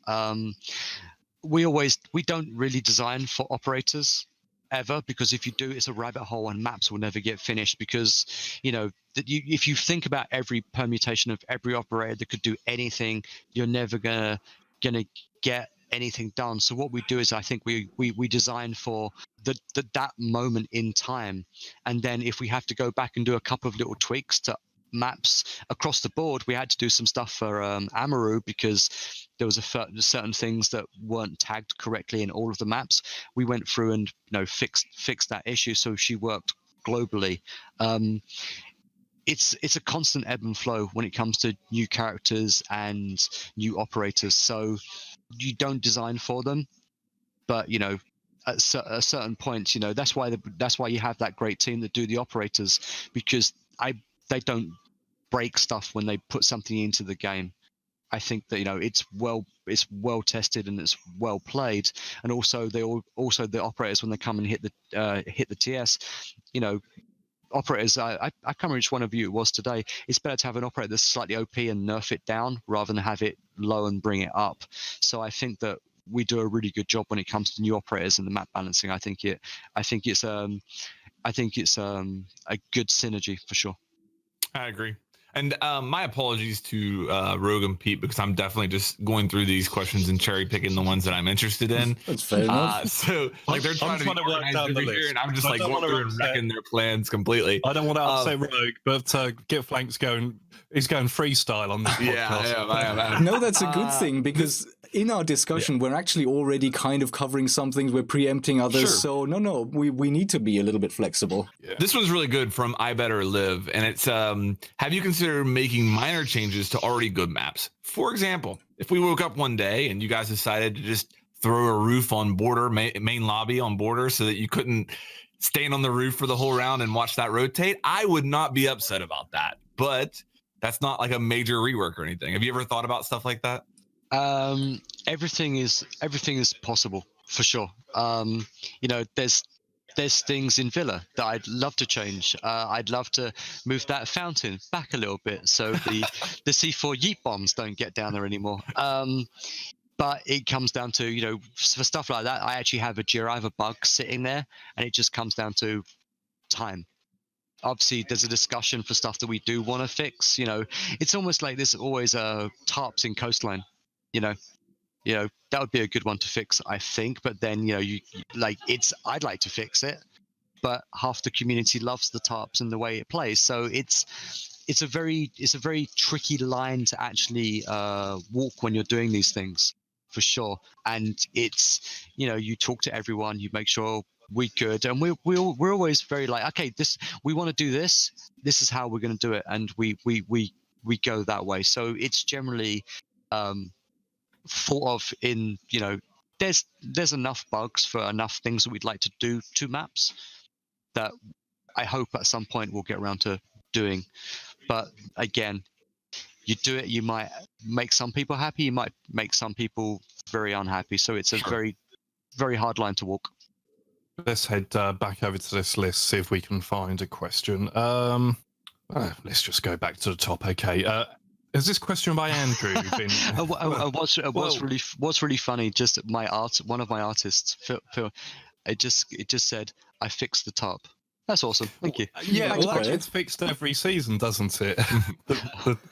We don't really design for operators ever, because if you do, it's a rabbit hole and maps will never get finished, because if you think about every permutation of every operator that could do anything, you're never gonna get anything done. So what we do is, I think we design for that moment in time, and then if we have to go back and do a couple of little tweaks to maps across the board, we had to do some stuff for Amaru, because there was certain things that weren't tagged correctly in all of the maps. We went through and fixed that issue, so she worked globally. It's a constant ebb and flow when it comes to new characters and new operators. So you don't design for them, but at a certain point, that's why you have that great team that do the operators, because they don't break stuff when they put something into the game. I think that it's well tested and it's well played, and also the operators, when they come and hit the TS, operators. I can't remember which one of you it was today. It's better to have an operator that's slightly OP and nerf it down rather than have it low and bring it up. So I think that we do a really good job when it comes to new operators and the map balancing. I think it's a good synergy for sure. I agree. And my apologies to Rogue and Pete, because I'm definitely just going through these questions and cherry picking the ones that I'm interested in. That's fair enough. So like they're trying to be work organized down the over here, list. and I'm just I like don't going wanna through and upset- wrecking their plans completely. I don't want to upset Rogue, but Get Flank's going. He's going freestyle on this podcast. Yeah, I am. No, that's a good thing, because in our discussion, we're actually already kind of covering some things. We're preempting others. Sure. So no, we need to be a little bit flexible. This one's really good from I Better Live, and it's have you considered making minor changes to already good maps? For example, if we woke up one day and you guys decided to just throw a roof on border, main lobby on border, so that you couldn't stand on the roof for the whole round and watch that rotate, I would not be upset about that. But that's not like a major rework or anything. Have you ever thought about stuff like that? Everything is possible for sure. You know, there's things in Villa that I'd love to change. I'd love to move that fountain back a little bit so the C4 yeet bombs don't get down there anymore. But it comes down to, you know, for stuff like that, I actually have a Jira bug sitting there, and it just comes down to time. Obviously, there's a discussion for stuff that we do want to fix. You know, it's almost like there's always tarps in coastline. You know, that would be a good one to fix, I think. But then, you know, I'd like to fix it, but half the community loves the tarps and the way it plays. So it's a very tricky line to actually walk when you're doing these things, for sure. And it's, you know, you talk to everyone, you make sure we good, and we're always very like, okay, we want to do this. This is how we're going to do it, and we go that way. So it's generally thought of in, you know, there's enough bugs for enough things that we'd like to do to maps that I hope at some point we'll get around to doing. But again, you do it, you might make some people happy, you might make some people very unhappy. So it's a very, very hard line to walk. Let's head back over to this list, see if we can find a question. Let's just go back to the top. Okay. Is this question by Andrew been? What's really funny? Just one of my artists, Phil, it just said, "I fixed the top." That's awesome. Thank you. Yeah, Thanks, well, that Brad. gets fixed every season, doesn't it?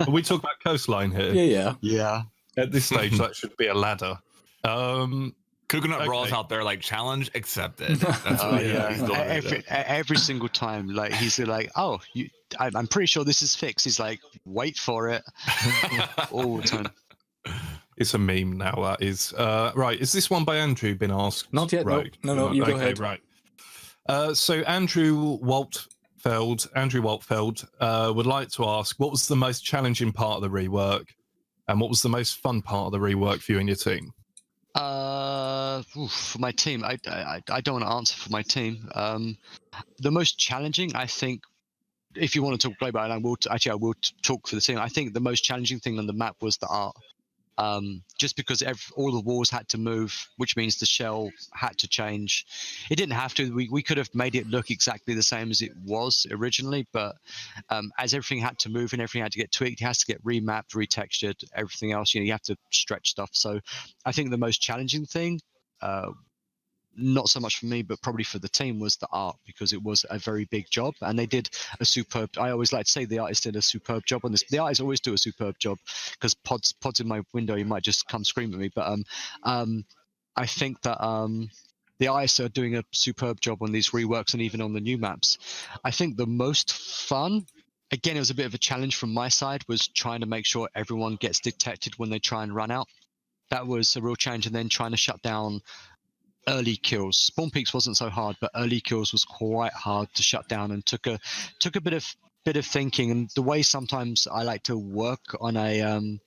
We talk about coastline here. Yeah. At this stage, that should be a ladder. Coconut Brawl's out there like challenge accepted. That's what he's doing. Every single time, like he's like, "Oh, I'm pretty sure this is fixed." He's like, "Wait for it," all the time. It's a meme now. That is right. Is this one by Andrew been asked? Not yet. Right. No. You go ahead. Right. So Andrew Waltfeld would like to ask, what was the most challenging part of the rework, and what was the most fun part of the rework for you and your team? For my team, I don't want to answer for my team. The most challenging, I think, if you want to talk global, and I will talk for the team. I think the most challenging thing on the map was the art. Just because all the walls had to move, which means the shell had to change. It didn't have to. We could have made it look exactly the same as it was originally, but as everything had to move and everything had to get tweaked, it has to get remapped, retextured, everything else. You know, you have to stretch stuff. So I think the most challenging thing, not so much for me, but probably for the team, was the art, because it was a very big job, and they did a superb. I always like to say the artist did a superb job on this. The artists always do a superb job, because pods in my window, you might just come scream at me. But I think that the artists are doing a superb job on these reworks and even on the new maps. I think the most fun, again, it was a bit of a challenge from my side, was trying to make sure everyone gets detected when they try and run out. That was a real challenge, and then trying to shut down early kills. Spawn peaks wasn't so hard, but early kills was quite hard to shut down, and took a bit of thinking. And the way sometimes I like to work on a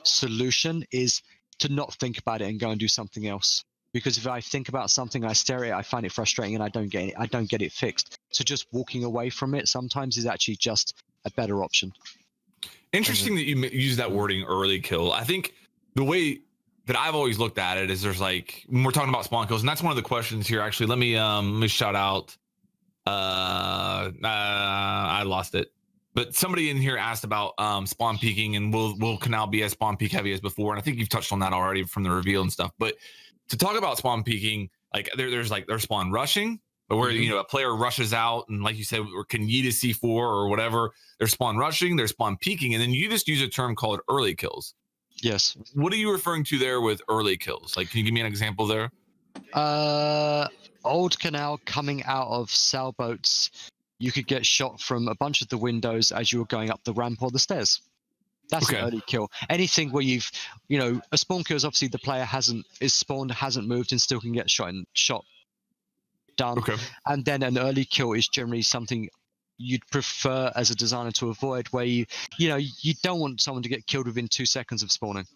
solution is to not think about it and go and do something else. Because if I think about something, I stare at it, I find it frustrating, and I don't get it fixed. So just walking away from it sometimes is actually just a better option. Interesting that you use that wording, early kill. I think the way that I've always looked at it is, there's like, when we're talking about spawn kills, and that's one of the questions here. Actually, let me shout out. I lost it, but somebody in here asked about spawn peaking, and will Canal be as spawn peak heavy as before? And I think you've touched on that already from the reveal and stuff. But to talk about spawn peaking, like there's spawn rushing, but where Mhm. a player rushes out and, like you said, or can yeet a C4 or whatever, they're spawn rushing, they're spawn peeking, and then you just use a term called early kills. Yes. What are you referring to there with early kills? Like, can you give me an example there? Old Canal coming out of sailboats, you could get shot from a bunch of the windows as you were going up the ramp or the stairs. That's Okay. an early kill. Anything where you've, a spawn kill is obviously the player is spawned, hasn't moved, and still can get shot done. Okay. And then an early kill is generally something you'd prefer as a designer to avoid, where you don't want someone to get killed within 2 seconds of spawning.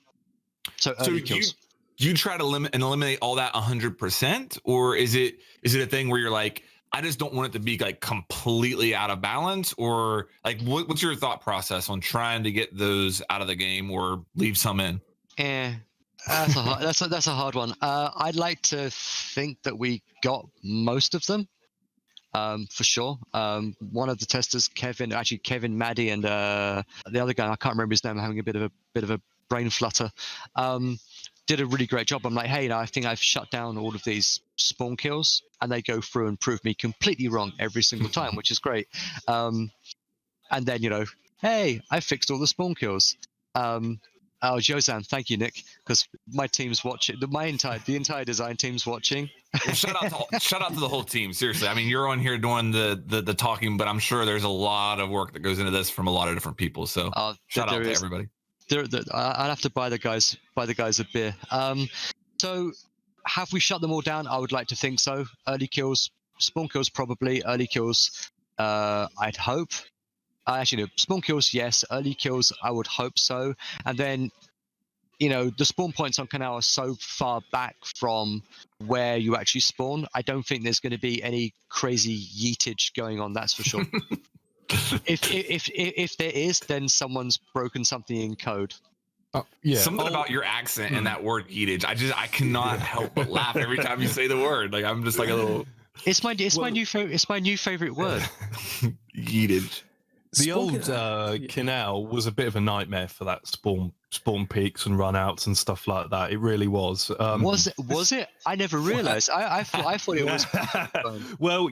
So early kills. You try to eliminate all that 100%, or is it a thing where you're like, I just don't want it to be like completely out of balance, or like what's your thought process on trying to get those out of the game or leave some in? That's a hard, that's a hard one. I'd like to think that we got most of them, for sure. One of the testers, Kevin, Maddie, and the other guy, I can't remember his name. I'm having a bit of a brain flutter. Did a really great job. I'm like, hey, I think I've shut down all of these spawn kills, and they go through and prove me completely wrong every single time, which is great. And then hey, I fixed all the spawn kills. Oh, Josan, thank you, Nick, because my team's watching. The entire design team's watching. Well, shout out to the whole team. Seriously, I mean, you're on here doing the talking, but I'm sure there's a lot of work that goes into this from a lot of different people. So shout out to everybody. I'll have to buy the guys a beer. So have we shut them all down? I would like to think so. Early kills, spawn kills, probably. Early kills, I'd hope. Actually, no, spawn kills, yes. Early kills, I would hope so. And then, the spawn points on Canal are so far back from where you actually spawn. I don't think there's going to be any crazy yeetage going on. That's for sure. If there is, then someone's broken something in code. Yeah. Something about your accent and that word yeetage. I cannot help but laugh every time you say the word. Like, I'm just like a little. It's my new favorite word. Yeetage. The old canal was a bit of a nightmare for that spawn peaks and runouts and stuff like that. It really was. Was it? I never realized. I thought it was. Well,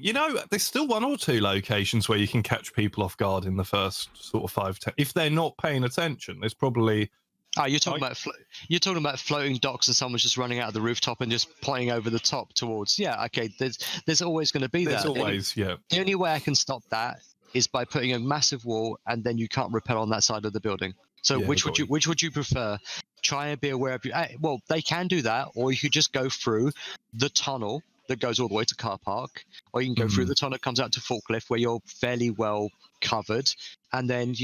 there's still one or two locations where you can catch people off guard in the first sort of 5-10. If they're not paying attention, there's probably. Oh, you're talking about floating docks and someone's just running out of the rooftop and just pointing over the top towards. Yeah, okay. There's always going to be that. There's always, yeah. The only way I can stop that is by putting a massive wall, and then you can't rappel on that side of the building. So which would you prefer? Try and be aware of you. Well, they can do that, or you could just go through the tunnel that goes all the way to car park, or you can go through the tunnel that comes out to forklift where you're fairly well covered. And then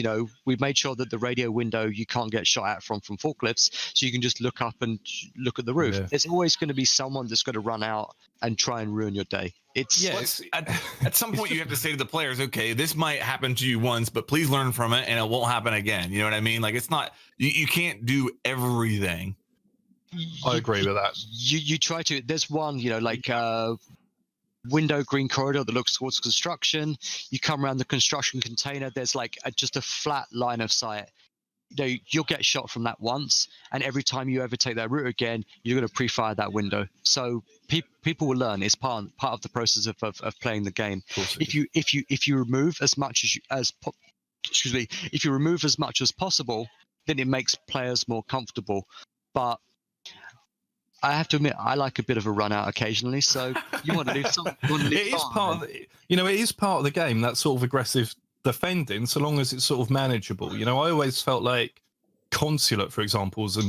we've made sure that the radio window you can't get shot at from forklifts, so you can just look up and look at the roof. Yeah. There's always going to be someone that's going to run out and try and ruin your day. At some point you have to say to the players, okay, this might happen to you once, but please learn from it and it won't happen again. You know what I mean? Like, it's not, you can't do everything. I agree with that. You try to. There's one, window green corridor that looks towards construction. You come around the construction container, there's like just a flat line of sight. You'll get shot from that once, and every time you ever take that route again, you're going to pre-fire that window. So people will learn. It's part of the process of playing the game. If you remove as much if you remove as much as possible, then it makes players more comfortable. But I have to admit, I like a bit of a run out occasionally. So you want to leave something. It is part of the game, that sort of aggressive defending, so long as it's sort of manageable. I always felt like Consulate, for example, was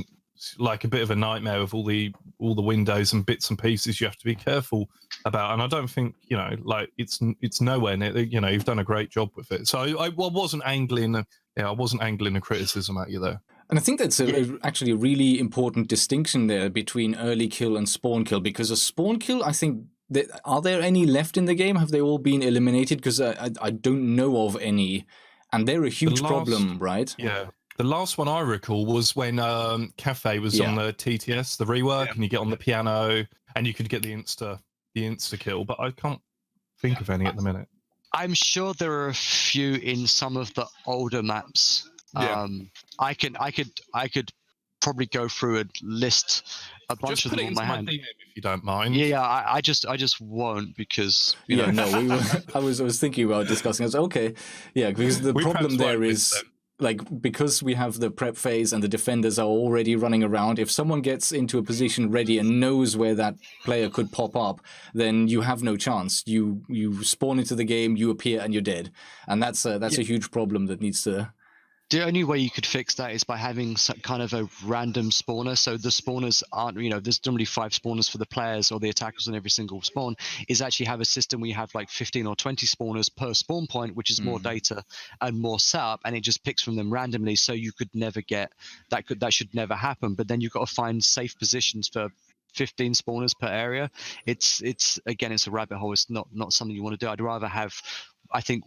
like a bit of a nightmare with all the windows and bits and pieces you have to be careful about. And I don't think it's nowhere near. You've done a great job with it. So I wasn't angling. I wasn't angling a criticism at you there. And I think that's actually a really important distinction there between early kill and spawn kill, because a spawn kill, I think, are there any left in the game? Have they all been eliminated? Because I don't know of any, and they're a huge problem, right? Yeah. The last one I recall was when Cafe was on the TTS, the rework, and you get on the piano and you could get the insta kill, but I can't think of any at the minute. I'm sure there are a few in some of the older maps. I could probably go through and list a bunch Just of put them it on into my my hand. DM if you don't mind. Yeah, I just won't because Yeah, no, we were. I was thinking about discussing. I was okay, yeah, because the We problem perhaps there won't is then. like because we have the prep phase and the defenders are already running around. If someone gets into a position ready and knows where that player could pop up, then you have no chance. You spawn into the game, you appear, and you're dead, and that's a huge problem that needs to. The only way you could fix that is by having some kind of a random spawner. So the spawners aren't, there's normally 5 spawners for the players or the attackers on every single spawn. Is actually have a system where you have like 15 or 20 spawners per spawn point, which is more data and more setup, and it just picks from them randomly. So you could never get that should never happen. But then you've got to find safe positions for 15 spawners per area. It's again, it's a rabbit hole. It's not something you want to do. I'd rather have. I think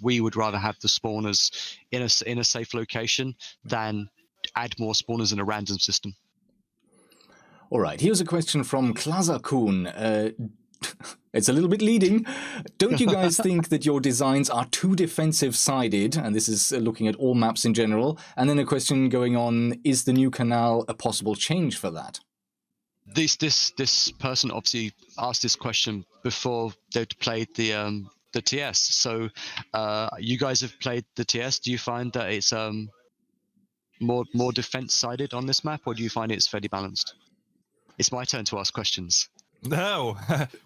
we would rather have the spawners in a safe location than add more spawners in a random system. All right, here's a question from Klazakun. It's a little bit leading. Don't you guys think that your designs are too defensive-sided? And this is looking at all maps in general. And then a question going on, is the new canal a possible change for that? This person obviously asked this question before they'd played the TS. So you guys have played the TS. Do you find that it's more defense-sided on this map, or do you find it's fairly balanced? It's my turn to ask questions. No,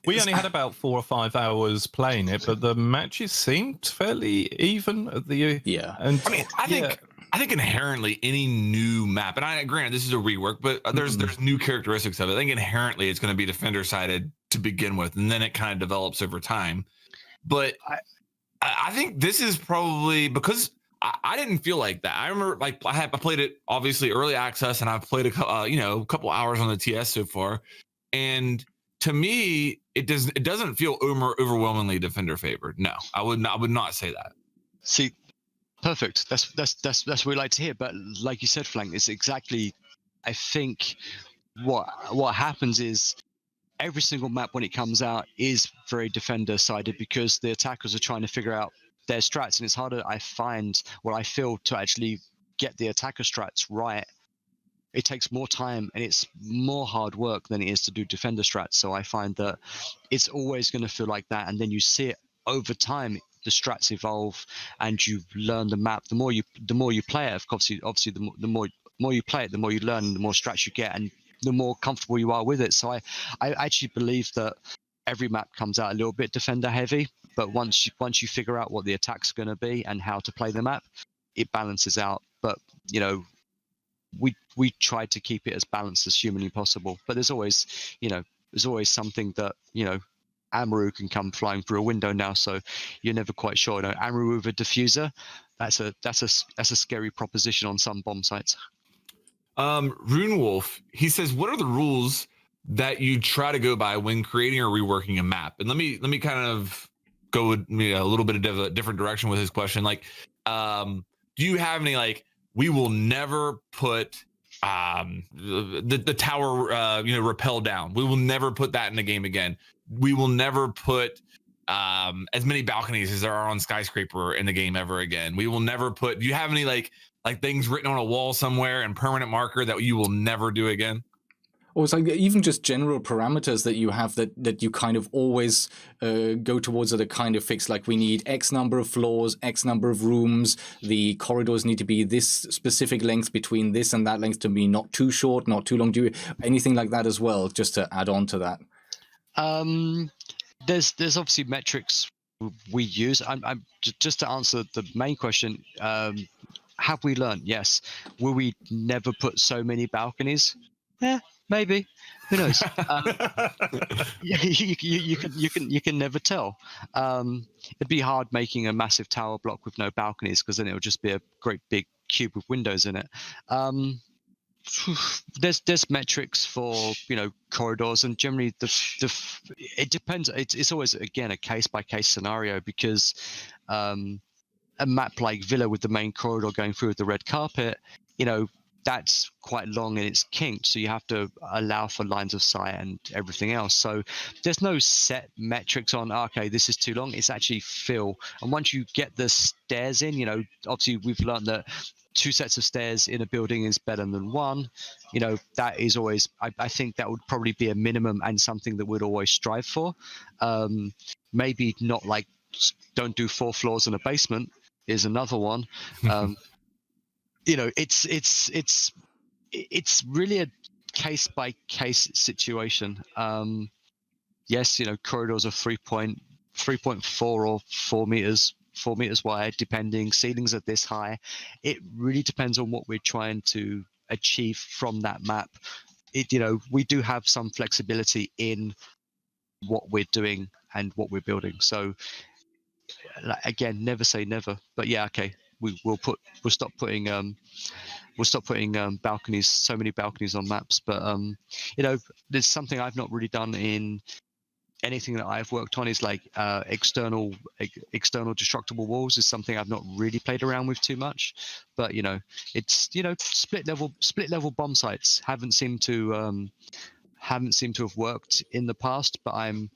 we only had about 4 or 5 hours playing it, but the matches seemed fairly even at the And I mean, I think inherently any new map, and granted this is a rework, but there's new characteristics of it. I think inherently it's going to be defender sided to begin with, and then it kind of develops over time. But I think this is probably because I didn't feel like that. I remember like I played it obviously early access, and I've played a couple hours on the TS so far, and to me it doesn't feel overwhelmingly defender favored. No, I would not say that. See, perfect. That's what we like to hear. But like you said, Flank, it's exactly. I think what happens is every single map when it comes out is very defender sided because the attackers are trying to figure out their strats, and it's harder. I feel to actually get the attacker strats right. It takes more time and it's more hard work than it is to do defender strats. So I find that it's always going to feel like that, and then you see it over time. The strats evolve, and you learn the map. The more you play it, obviously, the more you play it, the more you learn, and the more strats you get, and the more comfortable you are with it. So I actually believe that every map comes out a little bit defender heavy, but once you figure out what the attack's going to be and how to play the map, it balances out. But we try to keep it as balanced as humanly possible. But there's always something that Amaru can come flying through a window now, so you're never quite sure. Amaru with a diffuser, that's a scary proposition on some bomb sites. Rune Wolf, he says, what are the rules that you try to go by when creating or reworking a map? And let me kind of go with a little bit of a different direction with his question. Like, do you have any like, we will never put the tower rappel down. We will never put that in the game again. We will never put as many balconies as there are on Skyscraper in the game ever again. We will never put. Do you have any like things written on a wall somewhere and permanent marker that you will never do again? Or it's like even just general parameters that you have that you kind of always go towards that are kind of fixed. Like we need X number of floors, X number of rooms. The corridors need to be this specific length between this and that length to be not too short, not too long. Do you anything like that as well, just to add on to that? There's obviously metrics we use. I'm just to answer the main question. Have we learned? Yes. Will we never put so many balconies? Yeah, maybe. Who knows? You can never tell. It'd be hard making a massive tower block with no balconies, because then it would just be a great big cube with windows in it. There's metrics for corridors, and generally it depends. It's always again a case by case scenario, because a map like Villa with the main corridor going through with the red carpet, that's quite long and it's kinked, so you have to allow for lines of sight and everything else. So there's no set metrics on, okay, this is too long. It's actually feel. And once you get the stairs in, obviously we've learned that two sets of stairs in a building is better than one. That is always, I think that would probably be a minimum and something that we'd always strive for. Maybe not like don't do 4 floors in a basement is another one. It's really a case by case situation. Yes, corridors are 3.4 or 4 meters wide, depending. Ceilings are this high. It really depends on what we're trying to achieve from that map. We do have some flexibility in what we're doing and what we're building. So again, never say never. But yeah, okay, we'll stop putting balconies, so many balconies on maps. But there's something I've not really done in anything that I've worked on is like external destructible walls is something I've not really played around with too much. But it's split level bomb sites haven't seemed to have worked in the past. But I'm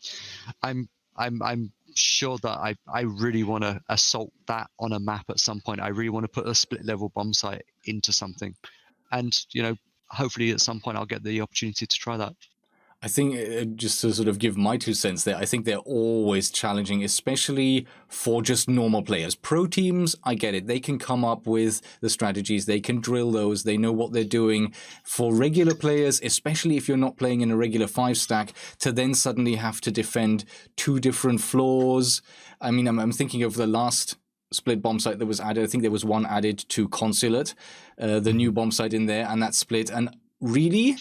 sure that I really want to assault that on a map at some point. I really want to put a split level bomb site into something, and hopefully at some point I'll get the opportunity to try that. I think just to sort of give my 2 cents there, I think they're always challenging, especially for just normal players. Pro teams, I get it. They can come up with the strategies. They can drill those. They know what they're doing. For regular players, especially if you're not playing in a regular 5-stack, to then suddenly have to defend 2 different floors. I mean, I'm thinking of the last split bomb site that was added. I think there was one added to Consulate, the new bomb site in there, and that split. And really,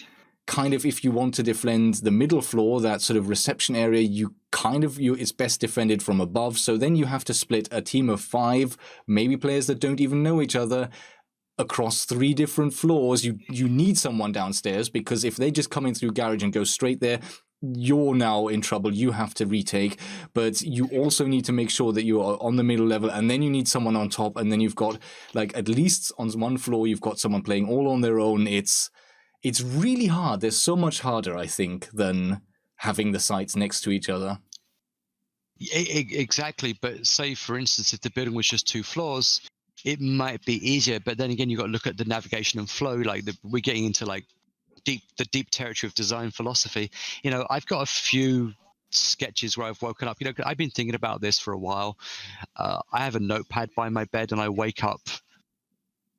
kind of, if you want to defend the middle floor, that sort of reception area, it's best defended from above. So then you have to split a team of 5, maybe players that don't even know each other, across 3 different floors. You need someone downstairs, because if they just come in through garage and go straight there, you're now in trouble. You have to retake, but you also need to make sure that you are on the middle level, and then you need someone on top, and then you've got, like, at least on one floor you've got someone playing all on their own. It's really hard. They're so much harder, I think, than having the sites next to each other. Exactly. But say, for instance, if the building was just 2 floors, it might be easier. But then again, you've got to look at the navigation and flow. Like we're getting into like the deep territory of design philosophy. I've got a few sketches where I've woken up. I've been thinking about this for a while. I have a notepad by my bed, and I wake up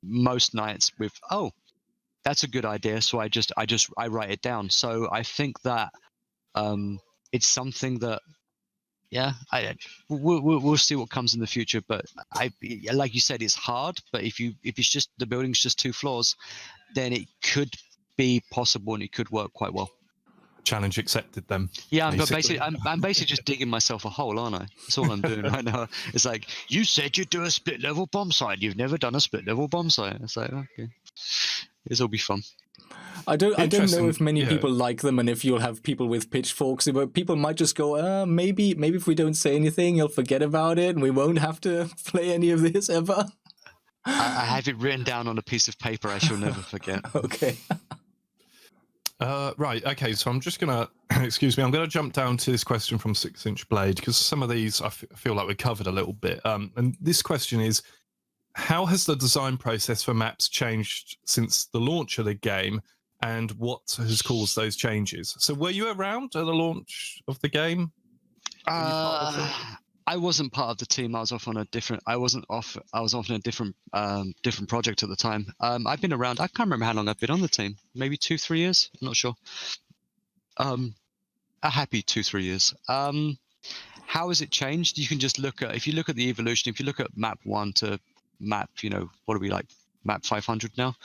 most nights with, oh, that's a good idea. So I write it down. So I think that it's something that, yeah, we'll see what comes in the future. But like you said, it's hard. But if it's just the building's just 2 floors, then it could be possible and it could work quite well. Challenge accepted then. Yeah, but basically, I'm basically just digging myself a hole, aren't I? That's all I'm doing right now. It's like, you said you'd do a split level bomb site. You've never done a split level bomb site. It's like, okay, this will be fun. I don't know if many people like them, and if you'll have people with pitchforks. But people might just go, maybe if we don't say anything, you'll forget about it, and we won't have to play any of this ever. I have it written down on a piece of paper. I shall never forget. Okay. Right, okay, so I'm just going to, excuse me, I'm going to jump down to this question from 6-Inch Blade, because some of these I feel like we covered a little bit. And this question is, how has the design process for maps changed since the launch of the game, and what has caused those changes? So were you around at the launch of the game? I wasn't part of the team. I was off on a different. I was off on a different project at the time. I've been around. I can't remember how long I've been on the team. Maybe 2-3 years. I'm not sure. A happy 2-3 years. How has it changed? You can just look at, if you look at the evolution. If you look at map 1 to map, what are we like? Map 500 now.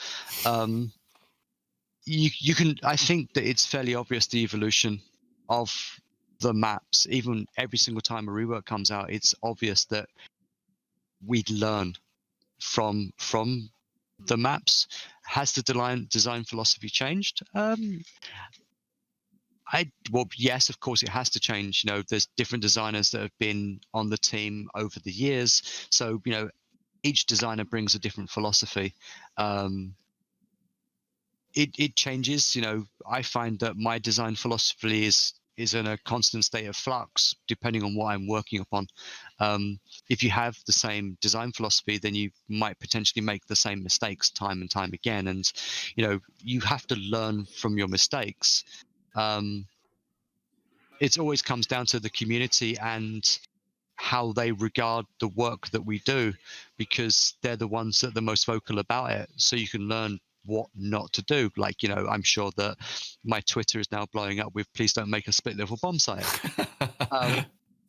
You can. I think that it's fairly obvious the evolution of the maps. Even every single time a rework comes out, it's obvious that we'd learn from the maps. Has the design philosophy changed? Yes, of course it has to change. There's different designers that have been on the team over the years, so each designer brings a different philosophy. It changes. I find that my design philosophy is is in a constant state of flux depending on what I'm working upon. If you have the same design philosophy, then you might potentially make the same mistakes time and time again. And, you have to learn from your mistakes. It always comes down to the community and how they regard the work that we do, because they're the ones that are the most vocal about it. So you can learn what not to do. Like, I'm sure that my Twitter is now blowing up with "Please don't make a split level bomb site."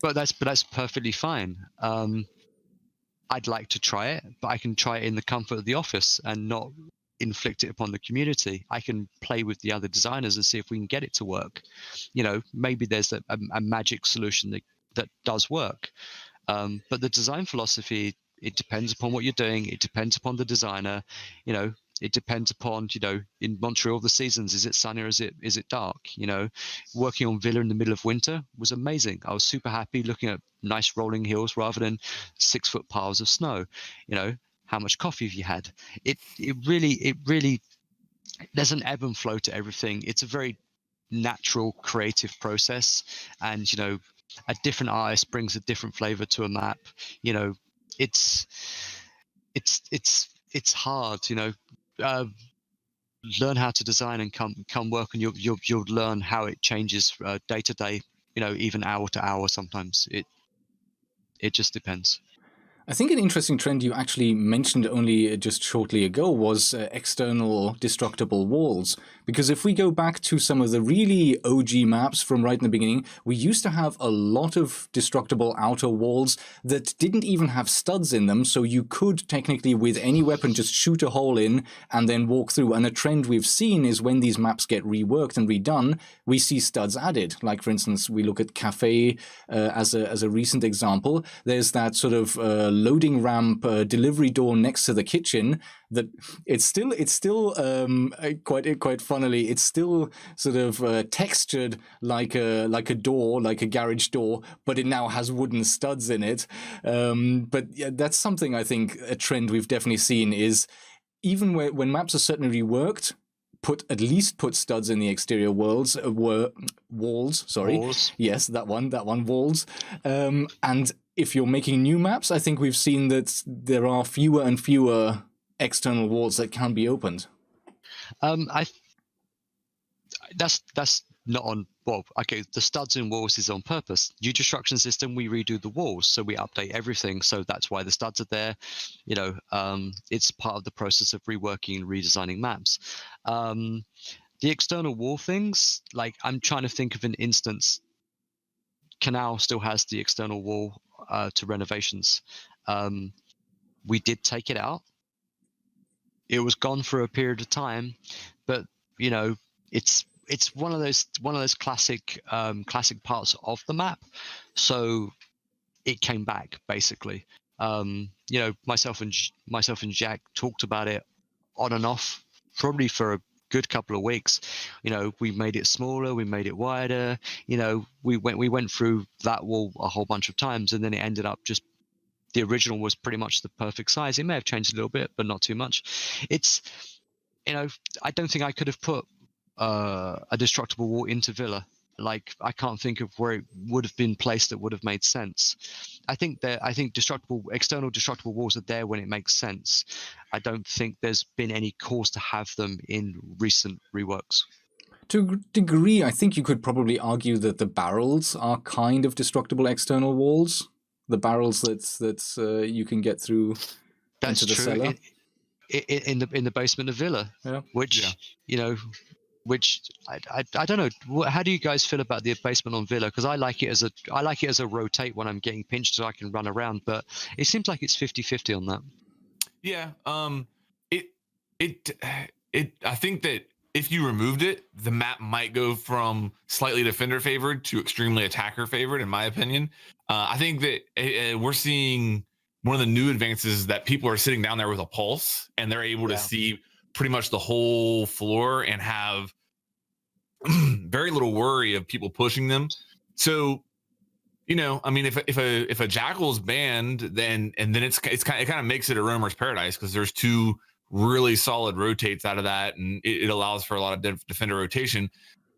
But that's perfectly fine. I'd like to try it, but I can try it in the comfort of the office and not inflict it upon the community. I can play with the other designers and see if we can get it to work. Maybe there's a magic solution that does work. But the design philosophy, it depends upon what you're doing. It depends upon the designer. It depends upon, in Montreal, the seasons. Is it sunny or is it dark? Working on Villa in the middle of winter was amazing. I was super happy looking at nice rolling hills rather than 6-foot piles of snow. How much coffee have you had? It really, there's an ebb and flow to everything. It's a very natural creative process, and a different artist brings a different flavor to a map. It's hard. Learn how to design and come work, and you'll learn how it changes day to day. Even hour to hour. Sometimes it just depends. I think an interesting trend you actually mentioned only just shortly ago was external destructible walls. Because if we go back to some of the really OG maps from right in the beginning, we used to have a lot of destructible outer walls that didn't even have studs in them, so you could technically with any weapon just shoot a hole in and then walk through. And a trend we've seen is when these maps get reworked and redone, we see studs added. Like, for instance, we look at Cafe as a recent example. There's that sort of loading ramp delivery door next to the kitchen that it's still quite funnily, it's still sort of textured like a door, like a garage door, but it now has wooden studs in it. But yeah, that's something I think a trend we've definitely seen is even when maps are certainly reworked, at least put studs in the exterior walls. Sorry, walls. Yes, that one, walls. And if you're making new maps, I think we've seen that there are fewer and fewer external walls that can be opened. That's not on. Well, okay, the studs in walls is on purpose. New destruction system, we redo the walls, so we update everything. So that's why the studs are there. It's part of the process of reworking and redesigning maps. The external wall things, like I'm trying to think of an instance. Canal still has the external wall to renovations. We did take it out. It was gone for a period of time, but it's one of those classic parts of the map. So it came back basically. Myself and Jack talked about it on and off probably for a good couple of weeks. We made it smaller, we made it wider. We went through that wall a whole bunch of times, and then it ended up just the original was pretty much the perfect size. It may have changed a little bit, but not too much. It's I don't think I could have put a destructible wall into Villa. Like, I can't think of where it would have been placed that would have made sense. I think external destructible walls are there when it makes sense. I don't think there's been any cause to have them in recent reworks. To a degree, I think you could probably argue that the barrels are kind of destructible external walls. The barrels that you can get through That's into the true. cellar. In the basement of Villa, Yeah. Which I don't know. How do you guys feel about the basement on Villa? Because I like it as a rotate when I'm getting pinched so I can run around. But it seems like it's 50-50 on that. Yeah. I think that if you removed it, the map might go from slightly defender favored to extremely attacker favored, in my opinion. I think that we're seeing one of the new advances is that people are sitting down there with a pulse and they're able to see pretty much the whole floor and have very little worry of people pushing them. So, I mean, if a jackal's banned, then it kind of makes it a roamer's paradise, because there's two really solid rotates out of that, and it allows for a lot of defender rotation.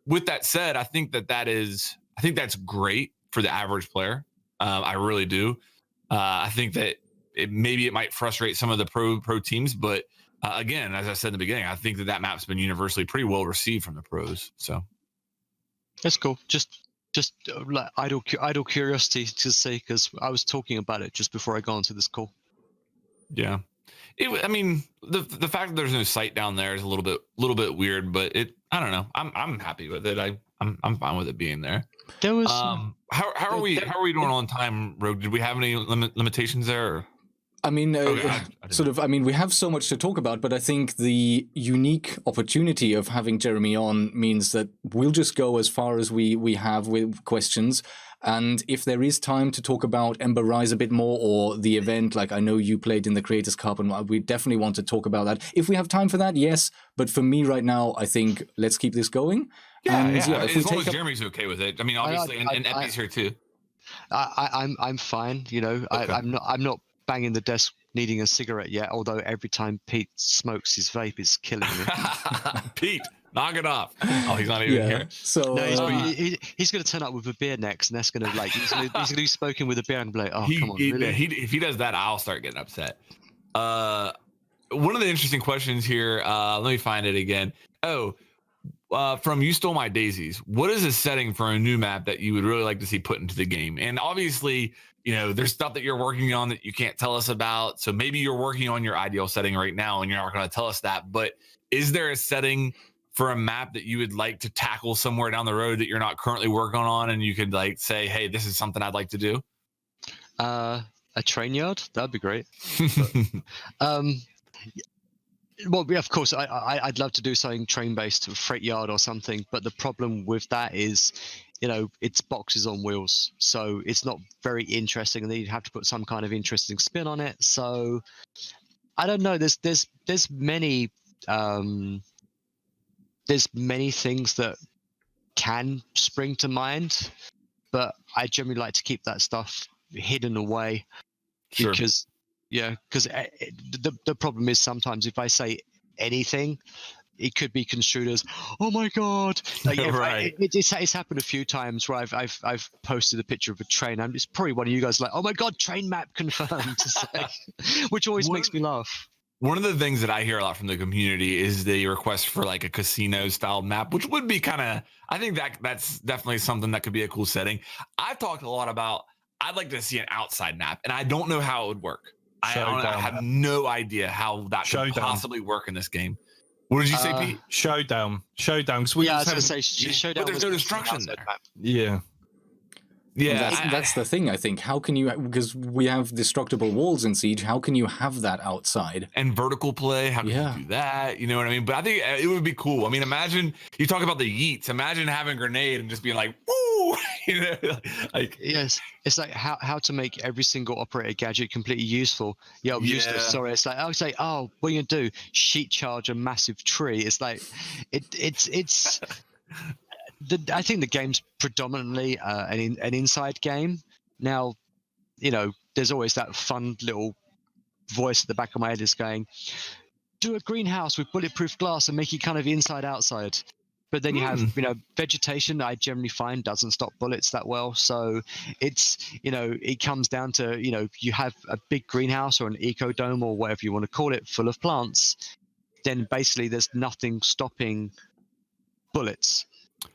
with that said, I think that's great for the average player. I really do. I think that maybe it might frustrate some of the pro teams, but again, as I said in the beginning, I think that map's been universally pretty well received from the pros. So That's cool. Just like idle curiosity to see, because I was talking about it just before I got onto this call. yeah, I mean, the fact that there's no site down there is a little bit weird, but I don't know. I'm happy with it. I'm fine with it being there. There was how are we doing on time, Rogue? Did we have any limitations there? Or? I mean, we have so much to talk about, but I think the unique opportunity of having Jeremy on means that we'll just go as far as we have with questions. And if there is time to talk about Ember Rise a bit more, or the event, like I know you played in the Creators Cup, and we definitely want to talk about that. If we have time for that, yes. But for me right now, I think let's keep this going. Yeah. As long as Jeremy's okay with it. I mean, obviously, and Epi's here too. I'm fine. You know, okay. I'm not banging the desk needing a cigarette yet, although every time Pete smokes his vape is killing me. Pete, knock it off. Oh, he's not even here. So no, he's going to turn up with a beer next, and that's going to like he's going to be smoking with a beer and be like, oh, come on, really? If he does that, I'll start getting upset. One of the interesting questions here, let me find it again. From You Stole My Daisies, what is a setting for a new map that you would really like to see put into the game? And obviously, you know, there's stuff that you're working on that you can't tell us about. So maybe you're working on your ideal setting right now and you're not going to tell us that. But is there a setting for a map that you would like to tackle somewhere down the road that you're not currently working on, and you could like say, hey, this is something I'd like to do? A train yard? That'd be great. Well, yeah, of course, I'd love to do something train-based, freight yard or something. But the problem with that is, you know, it's boxes on wheels, so it's not very interesting, and then you'd have to put some kind of interesting spin on it. So I don't know. There's many things that can spring to mind, but I generally like to keep that stuff hidden away. Sure. Because the problem is sometimes if I say anything, it could be construed as, oh my god, like right. It's happened a few times where I've posted a picture of a train, and it's probably one of you guys like, oh my god, train map confirmed, which always makes me laugh. One of the things that I hear a lot from the community is the request for like a casino style map, which would be kind of, I think that's definitely something that could be a cool setting. I've talked a lot about, I'd like to see an outside map, and I don't know how it would work. I have no idea how that could possibly work in this game. What did you say, Pete? Showdown. Because I was going to say Showdown. But there's no destruction there. Yeah. Yeah, that's the thing, I think. How can you, because we have destructible walls in Siege, how can you have that outside? And vertical play, how can you do that? You know what I mean? But I think it would be cool. I mean, imagine, you talk about the yeets, imagine having a grenade and just being like, woo! You know, like, yes, it's like how to make every single operator gadget completely useful. Useless. Sorry, it's like I would say, oh, what are you gonna do? Sheet charge a massive tree. It's like it's. I think the game's predominantly an inside game. Now, you know, there's always that fun little voice at the back of my head is going, do a greenhouse with bulletproof glass and make it kind of inside outside. But then you have, you know, vegetation I generally find doesn't stop bullets that well. So it's, you know, it comes down to, you know, you have a big greenhouse or an eco-dome or whatever you want to call it full of plants, then basically there's nothing stopping bullets.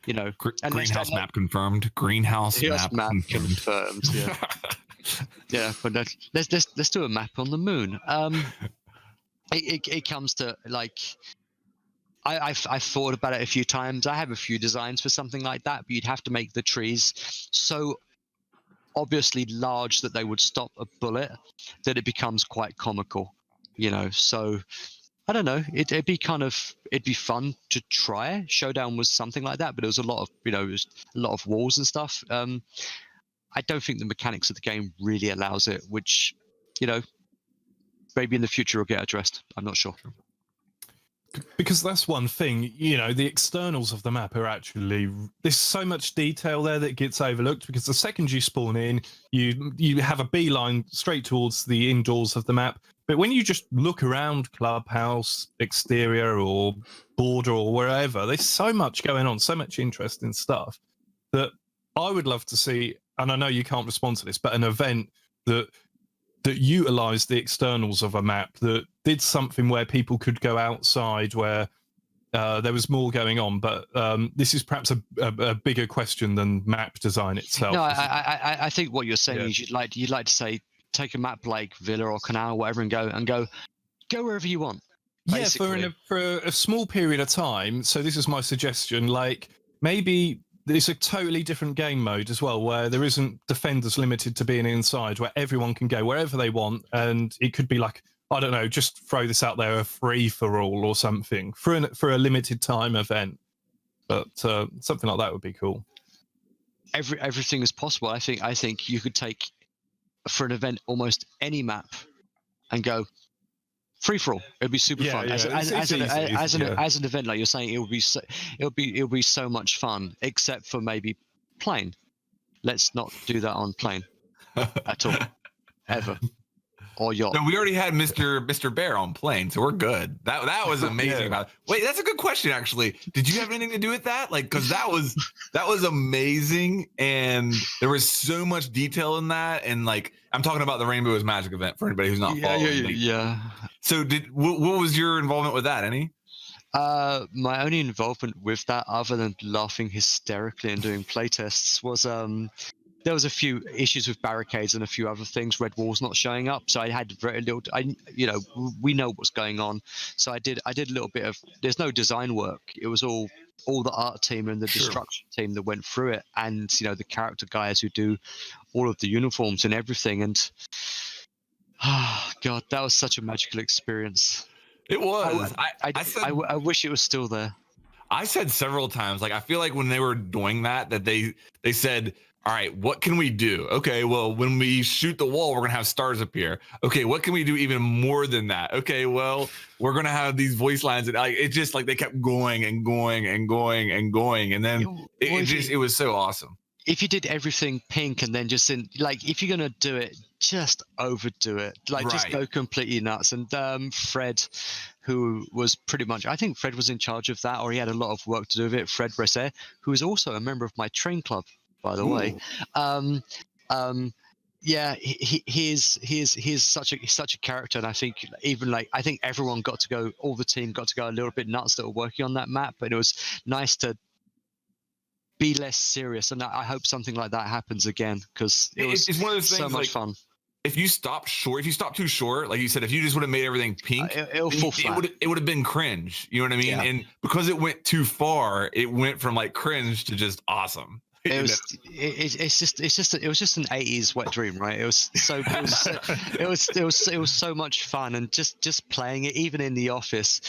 You know, greenhouse map confirmed. Greenhouse map confirmed. Yeah, yeah. But let's do a map on the moon. It comes to like, I've thought about it a few times. I have a few designs for something like that, but you'd have to make the trees so obviously large that they would stop a bullet that it becomes quite comical. You know, so. I don't know. It'd be fun to try. Showdown was something like that, but it was a lot of, you know, a lot of walls and stuff. I don't think the mechanics of the game really allows it, which, you know, maybe in the future will get addressed. I'm not sure. Because that's one thing, you know, the externals of the map are actually, there's so much detail there that gets overlooked, because the second you spawn in, you have a beeline straight towards the indoors of the map. But when you just look around Clubhouse, exterior or border or wherever, there's so much going on, so much interesting stuff that I would love to see. And I know you can't respond to this, but an event that utilized the externals of a map, that did something where people could go outside, where there was more going on. But this is perhaps a bigger question than map design itself. No, I think what you're saying Yeah. is you'd like to say take a map like Villa or Canal or whatever and go wherever you want. Yeah, for a small period of time. So this is my suggestion. Like maybe there's a totally different game mode as well, where there isn't defenders limited to being inside, where everyone can go wherever they want, and it could be like, I don't know, just throw this out there, a free for all or something for a limited time event. But something like that would be cool. Everything is possible. I think you could take for an event almost any map and go free for all. It'd be super fun. Yeah. As an event, like you're saying, it'll be so much fun. Except for maybe plane. Let's not do that on plane at all, ever. Or yacht. No, we already had Mr. Bear on plane, so we're good. That was amazing. Yeah. Wait, that's a good question, actually. Did you have anything to do with that? Like, because that was amazing, and there was so much detail in that. And like, I'm talking about the Rainbow is Magic event for anybody who's not following. Yeah. So, what was your involvement with that? Any? My only involvement with that, other than laughing hysterically and doing playtests, was there was a few issues with barricades and a few other things. Red walls not showing up, so I had very little. We know what's going on, so I did a little bit of. There's no design work. It was all the art team and the destruction team that went through it, and the character guys who do all of the uniforms and everything. And God, that was such a magical experience. It was. I wish it was still there. I said several times, like, I feel like when they were doing that they said, all right, what can we do? Okay, well, when we shoot the wall, we're going to have stars appear. Okay, what can we do even more than that? Okay, well, we're going to have these voice lines. And it's just like they kept going and going and going and going. And then it was so awesome. If you did everything pink and then just if you're going to do it, just overdo it. Just go completely nuts. And Fred, who was pretty much, I think Fred was in charge of that, or he had a lot of work to do with it. Fred Bresser, who is also a member of my train club, by the way. Yeah, he is such a character, and I think I think everyone got to go, all the team got to go a little bit nuts that were working on that map, but it was nice to be less serious, and I hope something like that happens again, because it's one of those things, so much fun. If you stop too short, like you said, if you just would have made everything pink, it'll fall flat. It would have been cringe. You know what I mean? Yeah. And because it went too far, it went from like cringe to just awesome. It was just an 80s wet dream, right? It was so much fun, and just playing it, even in the office,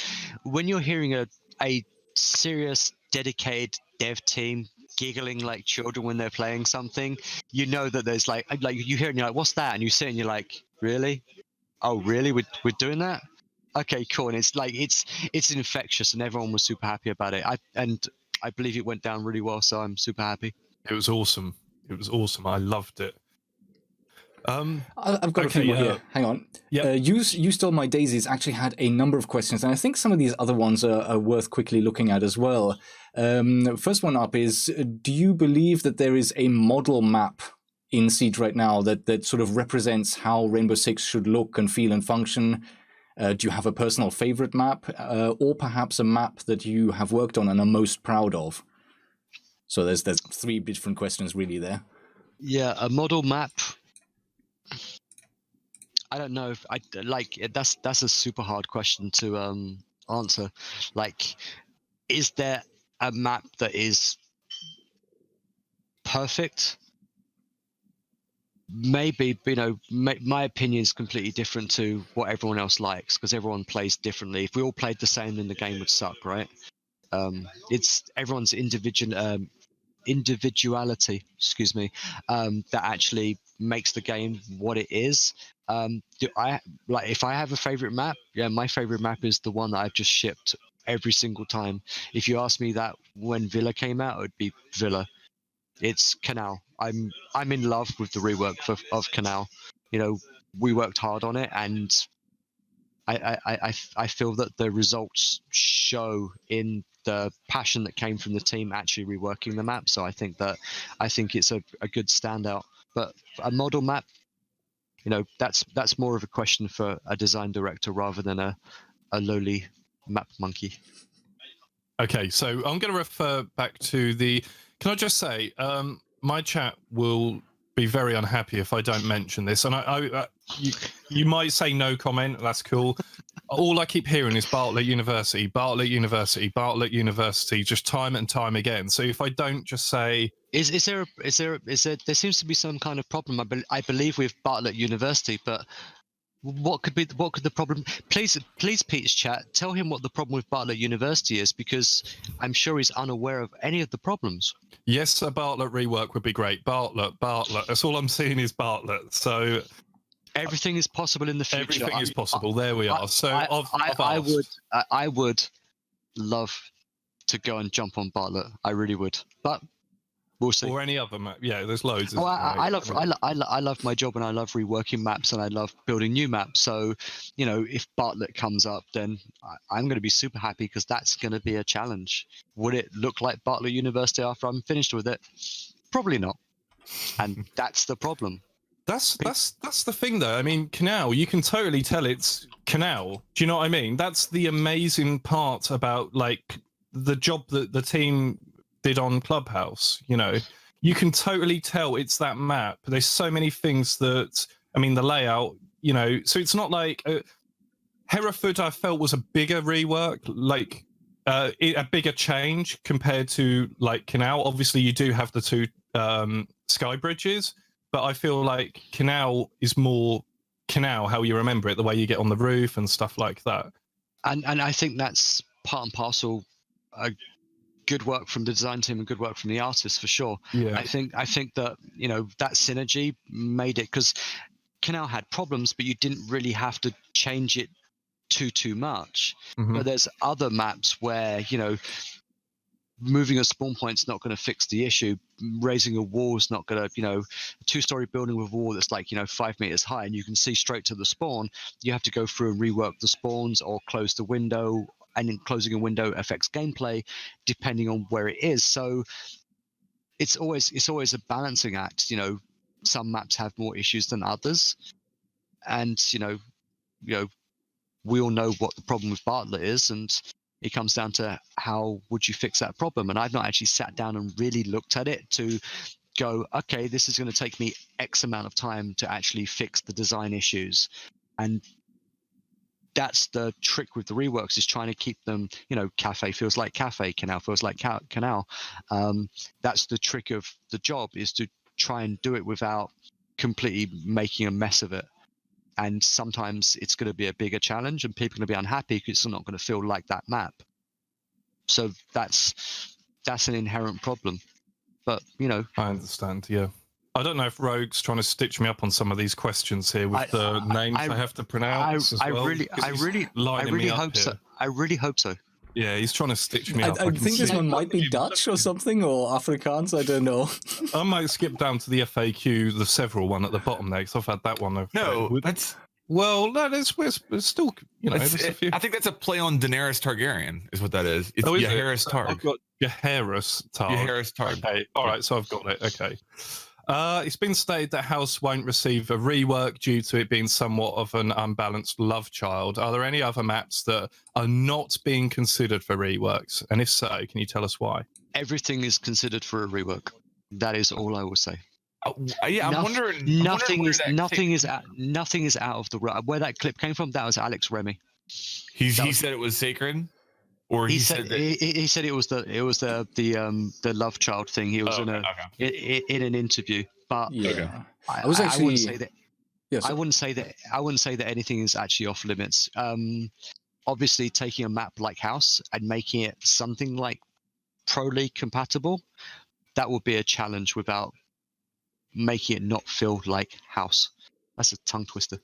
when you're hearing a serious, dedicated dev team giggling like children when they're playing something, you know that there's like you hear it and you're like, what's that? And you sit and you're like, really? Oh, really? We're doing that? Okay, cool. And it's like it's infectious, and everyone was super happy about it. I believe it went down really well, so I'm super happy. It was awesome. I loved it. I've got a few more here. Hang on. Yeah. You Stole My Daisies actually had a number of questions, and I think some of these other ones are worth quickly looking at as well. First one up is, do you believe that there is a model map in Siege right now that sort of represents how Rainbow Six should look and feel and function? Do you have a personal favorite map, or perhaps a map that you have worked on and are most proud of? So there's three different questions really there. Yeah, a model map. I don't know if that's a super hard question to answer. Like, is there a map that is perfect? Maybe, my opinion is completely different to what everyone else likes, because everyone plays differently. If we all played the same, then the game would suck, right? It's everyone's individuality, that actually makes the game what it is. If I have a favorite map, my favorite map is the one that I've just shipped every single time. If you ask me that when Villa came out, it would be Villa. It's Canal. I'm in love with the rework of Canal. We worked hard on it, and I feel that the results show in the passion that came from the team actually reworking the map. So I think it's a good standout. But a model map, that's more of a question for a design director rather than a lowly map monkey. Okay, so I'm going to refer back to the. Can I just say, my chat will be very unhappy if I don't mention this, and you might say no comment. That's cool. All I keep hearing is Bartlett University, Bartlett University, Bartlett University, just time and time again. So if I don't just say, there seems to be some kind of problem. I believe with Bartlett University, but what could the problem? Please, Pete's chat, tell him what the problem with Bartlett University is, because I'm sure he's unaware of any of the problems. Yes, a Bartlett rework would be great. Bartlett. That's all I'm seeing is Bartlett. So everything is possible in the future. Everything is possible. There we are. So I would love to go and jump on Bartlett. I really would, but we'll see. Or any other map. Yeah, there's loads. I love my job, and I love reworking maps, and I love building new maps. So, if Bartlett comes up, then I'm going to be super happy, because that's going to be a challenge. Would it look like Bartlett University after I'm finished with it? Probably not, and that's the problem. That's the thing, though. I mean, Canal, you can totally tell it's Canal. Do you know what I mean? That's the amazing part about like the job that the team did on Clubhouse. You can totally tell it's that map. There's so many things that, I mean, the layout, so it's not like Hereford, I felt, was a bigger rework, like a bigger change compared to like Canal. Obviously, you do have the two sky bridges, but I feel like Canal is more Canal, how you remember it, the way you get on the roof and stuff like that. And I think that's part and parcel. Good work from the design team and good work from the artists, for sure. Yeah. I think that that synergy made it, because Canal had problems, but you didn't really have to change it too much. Mm-hmm. But there's other maps where moving a spawn point's not going to fix the issue. Raising a wall is not going to, a two-story building with a wall that's like 5 meters high and you can see straight to the spawn. You have to go through and rework the spawns or close the window. And in closing a window affects gameplay depending on where it is. So it's always a balancing act. Some maps have more issues than others, and we all know what the problem with Bartlett is, and it comes down to how would you fix that problem. And I've not actually sat down and really looked at it to go, okay, this is going to take me X amount of time to actually fix the design issues. And that's the trick with the reworks, is trying to keep them, cafe feels like cafe, canal feels like canal. That's the trick of the job, is to try and do it without completely making a mess of it. And sometimes it's going to be a bigger challenge and people are going to be unhappy because it's not going to feel like that map. So that's an inherent problem. But, I understand, yeah. I don't know if Rogue's trying to stitch me up on some of these questions here with the names I have to pronounce as well. I really hope so. I really hope so. Yeah, he's trying to stitch me up. I think this one might be Dutch or something, or Afrikaans, I don't know. I might skip down to the FAQ, the several one at the bottom there, because I've had that one. No, that's... Well, no, it's still, there's a few. I think that's a play on Daenerys Targaryen, is what that is. It's Jaehaerys Targ. I've got Jaehaerys Targ. Jaehaerys Targ. Okay, all right, so I've got it, okay. It's been stated that House won't receive a rework due to it being somewhat of an unbalanced love child. Are there any other maps that are not being considered for reworks? And if so, can you tell us why? Everything is considered for a rework. That is all I will say. Yeah, I'm wondering. Nothing is out of the where that clip came from. That was Alex Remy. He said it was sacred. Or he said it was the love child thing. He was in an interview, but yeah. I wouldn't say that. Yes, I wouldn't say that anything is actually off limits. Obviously, taking a map like House and making it something like Pro League compatible, that would be a challenge without making it not feel like House. That's a tongue twister.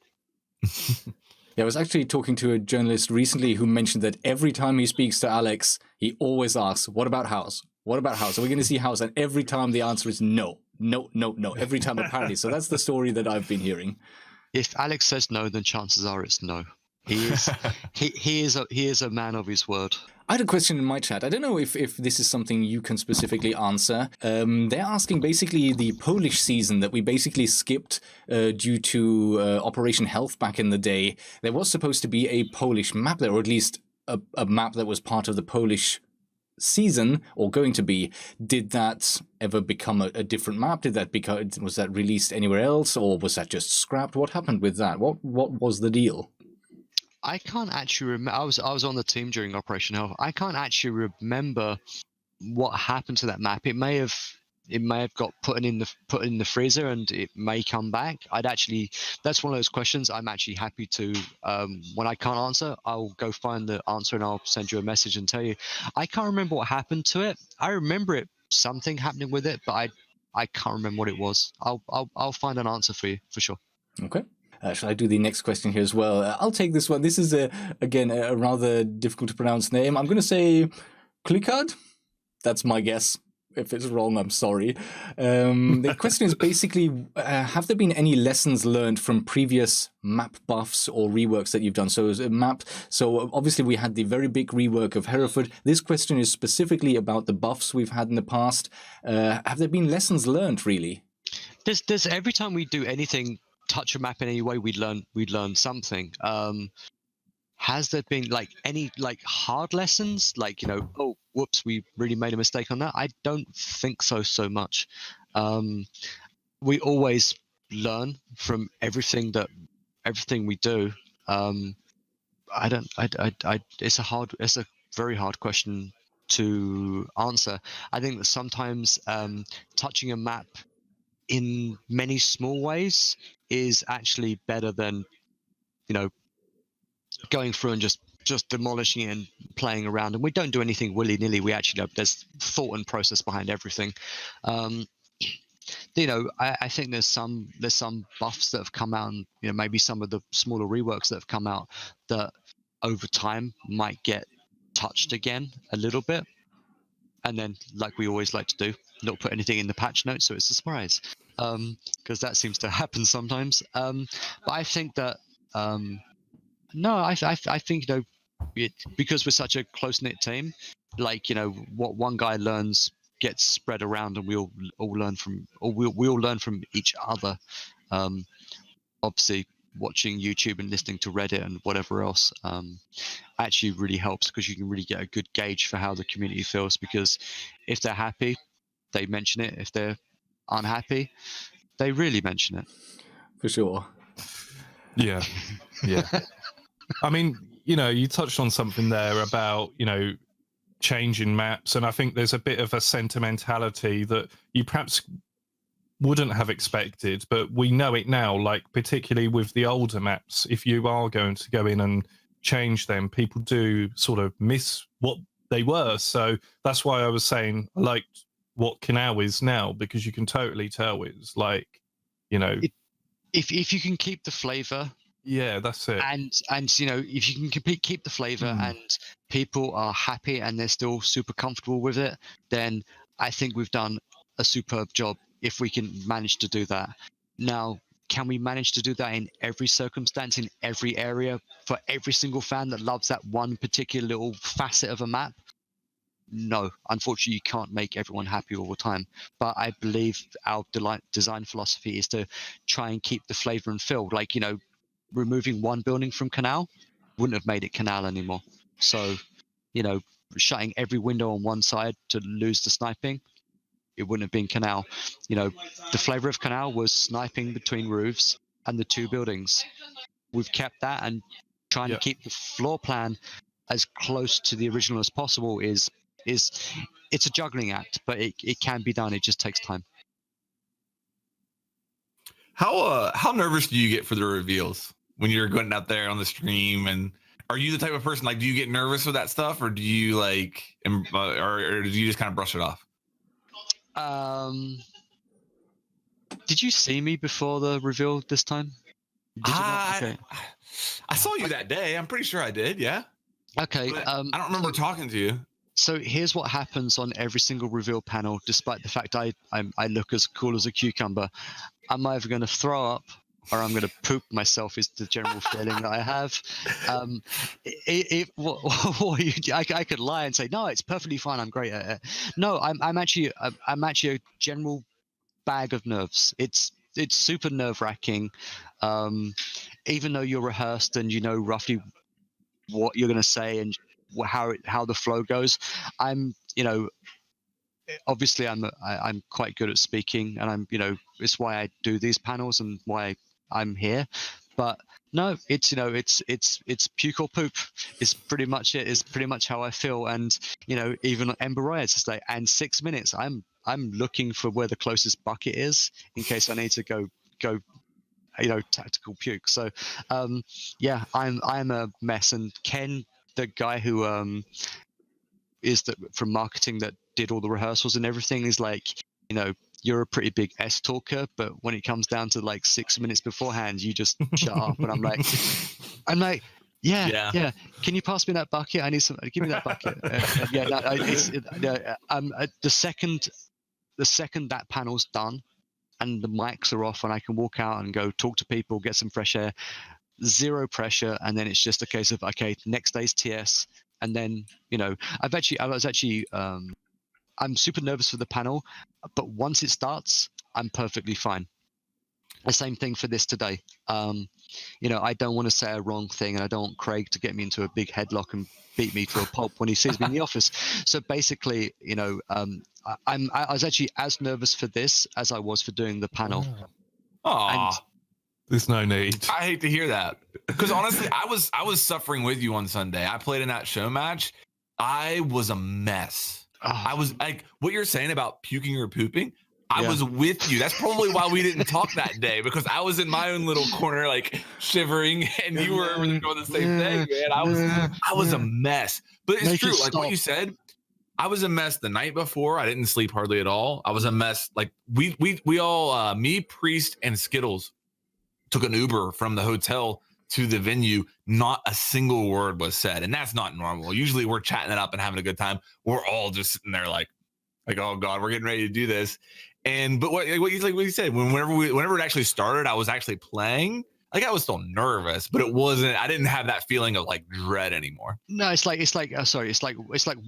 Yeah, I was actually talking to a journalist recently who mentioned that every time he speaks to Alex, he always asks, what about House? What about House? Are we going to see House? And every time the answer is no. Every time, apparently. So that's the story that I've been hearing. If Alex says no, then chances are it's no. He is he is a man of his word. I had a question in my chat. I don't know if this is something you can specifically answer. They're asking basically the Polish season that we basically skipped due to Operation Health back in the day. There was supposed to be a Polish map there, or at least a map that was part of the Polish season, or going to be. Did that ever become a different map? Was that released anywhere else, or was that just scrapped? What happened with that? What was the deal? I can't actually remember. I was on the team during Operation Health. I can't actually remember what happened to that map. It may have got put in the freezer, and it may come back. That's one of those questions I'm actually happy to, when I can't answer, I'll go find the answer and I'll send you a message and tell you. I can't remember what happened to it. I remember something happening with it, but I can't remember what it was. I'll find an answer for you for sure. Okay. Shall I do the next question here as well? I'll take this one. This is, again, a rather difficult to pronounce name. I'm going to say Klikard. That's my guess. If it's wrong, I'm sorry. The question is basically, have there been any lessons learned from previous map buffs or reworks that you've done? So obviously we had the very big rework of Hereford. This question is specifically about the buffs we've had in the past. Have there been lessons learned, really? There's every time we do anything, touch a map in any way, we'd learn something. Has there been any hard lessons, oh whoops, we really made a mistake on that? I don't think so much. We always learn from everything we do. It's a very hard question to answer. I think that sometimes touching a map in many small ways is actually better than going through and just demolishing it and playing around. And we don't do anything willy-nilly. We actually there's thought and process behind everything. I think there's some buffs that have come out, and maybe some of the smaller reworks that have come out that over time might get touched again a little bit, and then, like we always like to do, not put anything in the patch notes so it's a surprise, because that seems to happen sometimes. But I think that no, I think because we're such a close-knit team, what one guy learns gets spread around, and we all learn from each other. Obviously, watching YouTube and listening to Reddit and whatever else actually really helps, because you can really get a good gauge for how the community feels. Because if they're happy, they mention it. If they're unhappy, they really mention it. For sure. Yeah. I mean, you touched on something there about, changing maps. And I think there's a bit of a sentimentality that you perhaps wouldn't have expected, but we know it now, particularly with the older maps. If you are going to go in and change them, people do sort of miss what they were. So that's why I was saying I liked what Canal is now, because you can totally tell it's if you can keep the flavor. Yeah, that's it. And if you can keep the flavor and people are happy and they're still super comfortable with it, then I think we've done a superb job if we can manage to do that. Now, can we manage to do that in every circumstance, in every area, for every single fan that loves that one particular little facet of a map? No, unfortunately, you can't make everyone happy all the time. But I believe our design philosophy is to try and keep the flavor and feel. Removing one building from Canal wouldn't have made it Canal anymore. So, shutting every window on one side to lose the sniping, it wouldn't have been Canal. The flavor of Canal was sniping between roofs and the two buildings. We've kept that, and trying to keep the floor plan as close to the original as possible is it's a juggling act, but it can be done. It just takes time. How nervous do you get for the reveals when you're going out there on the stream? And are you the type of person, do you get nervous with that stuff, or do you or do you just kind of brush it off? Did you see me before the reveal this time? Did you not? Okay. I saw you that day. I'm pretty sure I did. Yeah. Okay. I don't remember talking to you. So here's what happens on every single reveal panel, despite the fact I look as cool as a cucumber. I'm either going to throw up or I'm going to poop myself is the general feeling that I have. I could lie and say no, it's perfectly fine. I'm great at it. No, I'm actually a general bag of nerves. It's super nerve wracking. Even though you're rehearsed and you know roughly what you're going to say and how the flow goes, obviously I'm quite good at speaking, and it's why I do these panels and why I'm here. But no, it's puke or poop. It's pretty much it. It's pretty much how I feel. And even Ember Riot's is like, and 6 minutes. I'm looking for where the closest bucket is in case I need to go tactical puke. So yeah, I'm a mess. And Ken, the guy who is that from marketing that did all the rehearsals and everything, is like, you're a pretty big S talker, but when it comes down to like 6 minutes beforehand, you just shut up. And I'm like, yeah. Can you pass me that bucket? I need some. Give me that bucket. The second that panel's done and the mics are off and I can walk out and go talk to people, get some fresh air, zero pressure, and then it's just a case of, okay, next day's TS. And then I'm super nervous for the panel, but once it starts, I'm perfectly fine. The same thing for this today. I don't want to say a wrong thing, and I don't want Craig to get me into a big headlock and beat me to a pulp when he sees me in the office. So basically, I was actually as nervous for this as I was for doing the panel. Oh, there's no need. I hate to hear that, because honestly, I was suffering with you on Sunday. I played in that show match. I was a mess. Oh. I was like, what you're saying about puking or pooping, I was with you. That's probably why we didn't talk that day, because I was in my own little corner, like shivering, and you were doing the same thing, man. I was a mess. But it's true, like what you said. I was a mess the night before. I didn't sleep hardly at all. I was a mess. Like we all, me, Priest, and Skittles took an Uber from the hotel to the venue. Not a single word was said, and that's not normal. Usually we're chatting it up and having a good time. We're all just sitting there like, oh God, we're getting ready to do this. But what you said, whenever it actually started, I was actually playing. Like, I was still nervous, but it wasn't. I didn't have that feeling of like dread anymore. No, it's like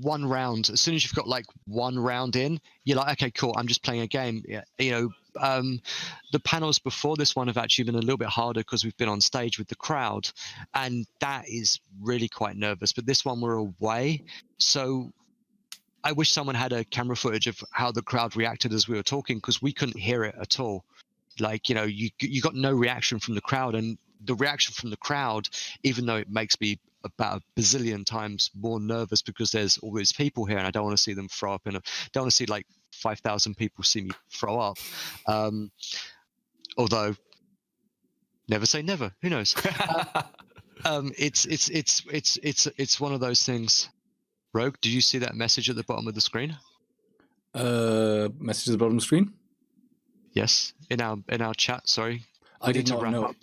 one round. As soon as you've got like one round in, you're like, okay, cool. I'm just playing a game. Yeah, the panels before this one have actually been a little bit harder because we've been on stage with the crowd, and that is really quite nervous. But this one we're away, so I wish someone had a camera footage of how the crowd reacted as we were talking, because we couldn't hear it at all. Like, you got no reaction from the crowd, and the reaction from the crowd, even though it makes me about a bazillion times more nervous because there's all these people here and I don't want to see them throw up, and don't want to see like 5,000 people see me throw up. Although never say never, who knows? It's one of those things. Rogue, did you see that message at the bottom of the screen? Message at the bottom of the screen? Yes, in our chat. Sorry, I did not know. Up.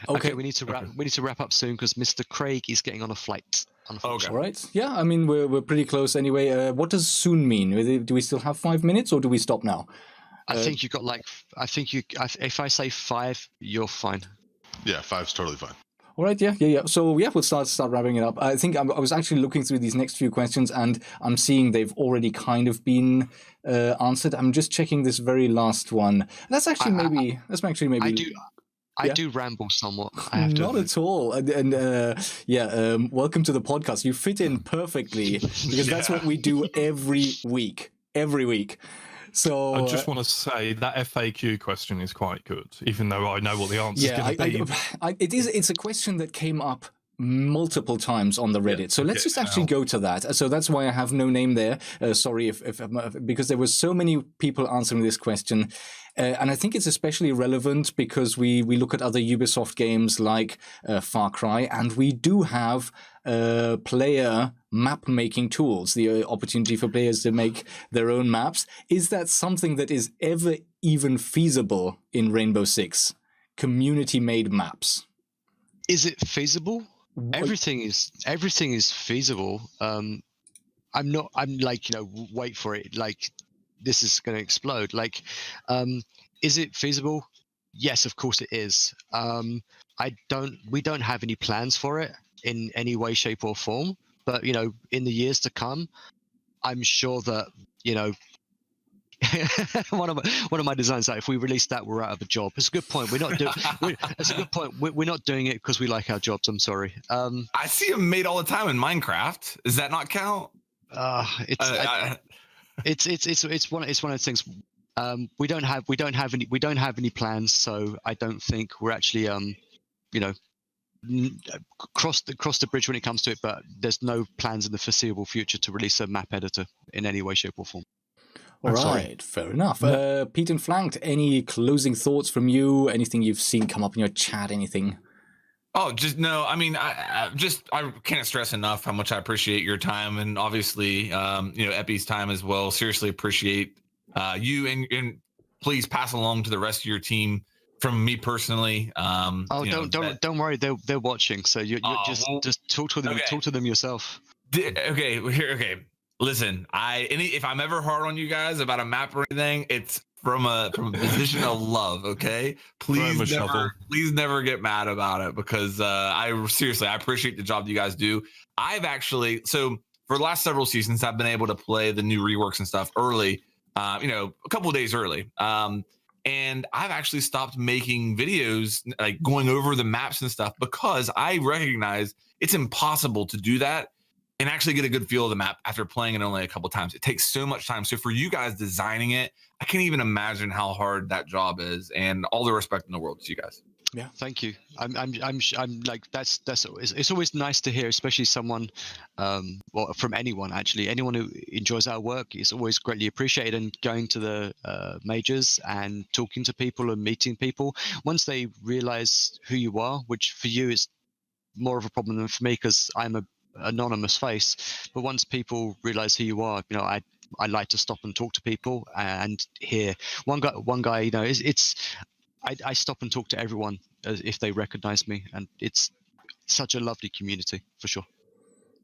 Okay, we need to wrap up soon because Mr. Craig is getting on a flight. Okay. All right. Yeah, I mean we're pretty close anyway. What does soon mean? Do we still have 5 minutes, or do we stop now? I think you got like. If I say 5, you're fine. Yeah, 5's totally fine. All right, yeah. So yeah, we'll start wrapping it up. I think I was actually looking through these next few questions, and I'm seeing they've already kind of been answered. I'm just checking this very last one. That's actually maybe. I do ramble somewhat. Not at all. And welcome to the podcast. You fit in perfectly because that's what we do every week. So I just want to say that FAQ question is quite good, even though I know what the answer is going to be. It's a question that came up multiple times on the Reddit. So let's just actually go to that. So that's why I have no name there. Sorry if because there were so many people answering this question. And I think it's especially relevant because we look at other Ubisoft games like Far Cry, and we do have player map-making tools, the opportunity for players to make their own maps. Is that something that is ever even feasible in Rainbow Six? Community-made maps. Is it feasible? Everything is feasible. I'm like, wait for it. Like, this is going to explode. Like, is it feasible? yes, of course it is. We don't have any plans for it in any way, shape, or form. But in the years to come, I'm sure that one of my designs that if we release that, we're out of a job. It's a good point. It's a good point. We're not doing it because we like our jobs. I'm sorry. I see them made all the time in Minecraft. Does that not count? It's one of those things. We don't have any plans, so I don't think we're actually cross the bridge when it comes to it. But there's no plans in the foreseeable future to release a map editor in any way, shape, or form. All right, fair enough. Pete and Flanked, any closing thoughts from you? Anything you've seen come up in your chat? Anything? Oh, just no. I mean, I can't stress enough how much I appreciate your time, and obviously, Epi's time as well. Seriously appreciate you, and please pass along to the rest of your team from me personally. Don't worry, they're watching, so you just talk to them. Okay. Talk to them yourself. Okay. Listen, if I'm ever hard on you guys about a map or anything, it's from a position of love. Okay, please never get mad about it, because I appreciate the job you guys do. So for the last several seasons, I've been able to play the new reworks and stuff early, a couple of days early. And I've actually stopped making videos like going over the maps and stuff, because I recognize it's impossible to do that and actually get a good feel of the map after playing it only a couple of times. It takes so much time. So for you guys designing it, I can't even imagine how hard that job is, and all the respect in the world to you guys. Yeah, thank you. I'm like that's it's always nice to hear, especially someone, from anyone actually. Anyone who enjoys our work is always greatly appreciated. And going to the majors and talking to people and meeting people, once they realize who you are, which for you is more of a problem than for me because I'm a anonymous face, but once people realize who you are, I like to stop and talk to people and hear one guy I stop and talk to everyone if they recognize me, and it's such a lovely community for sure.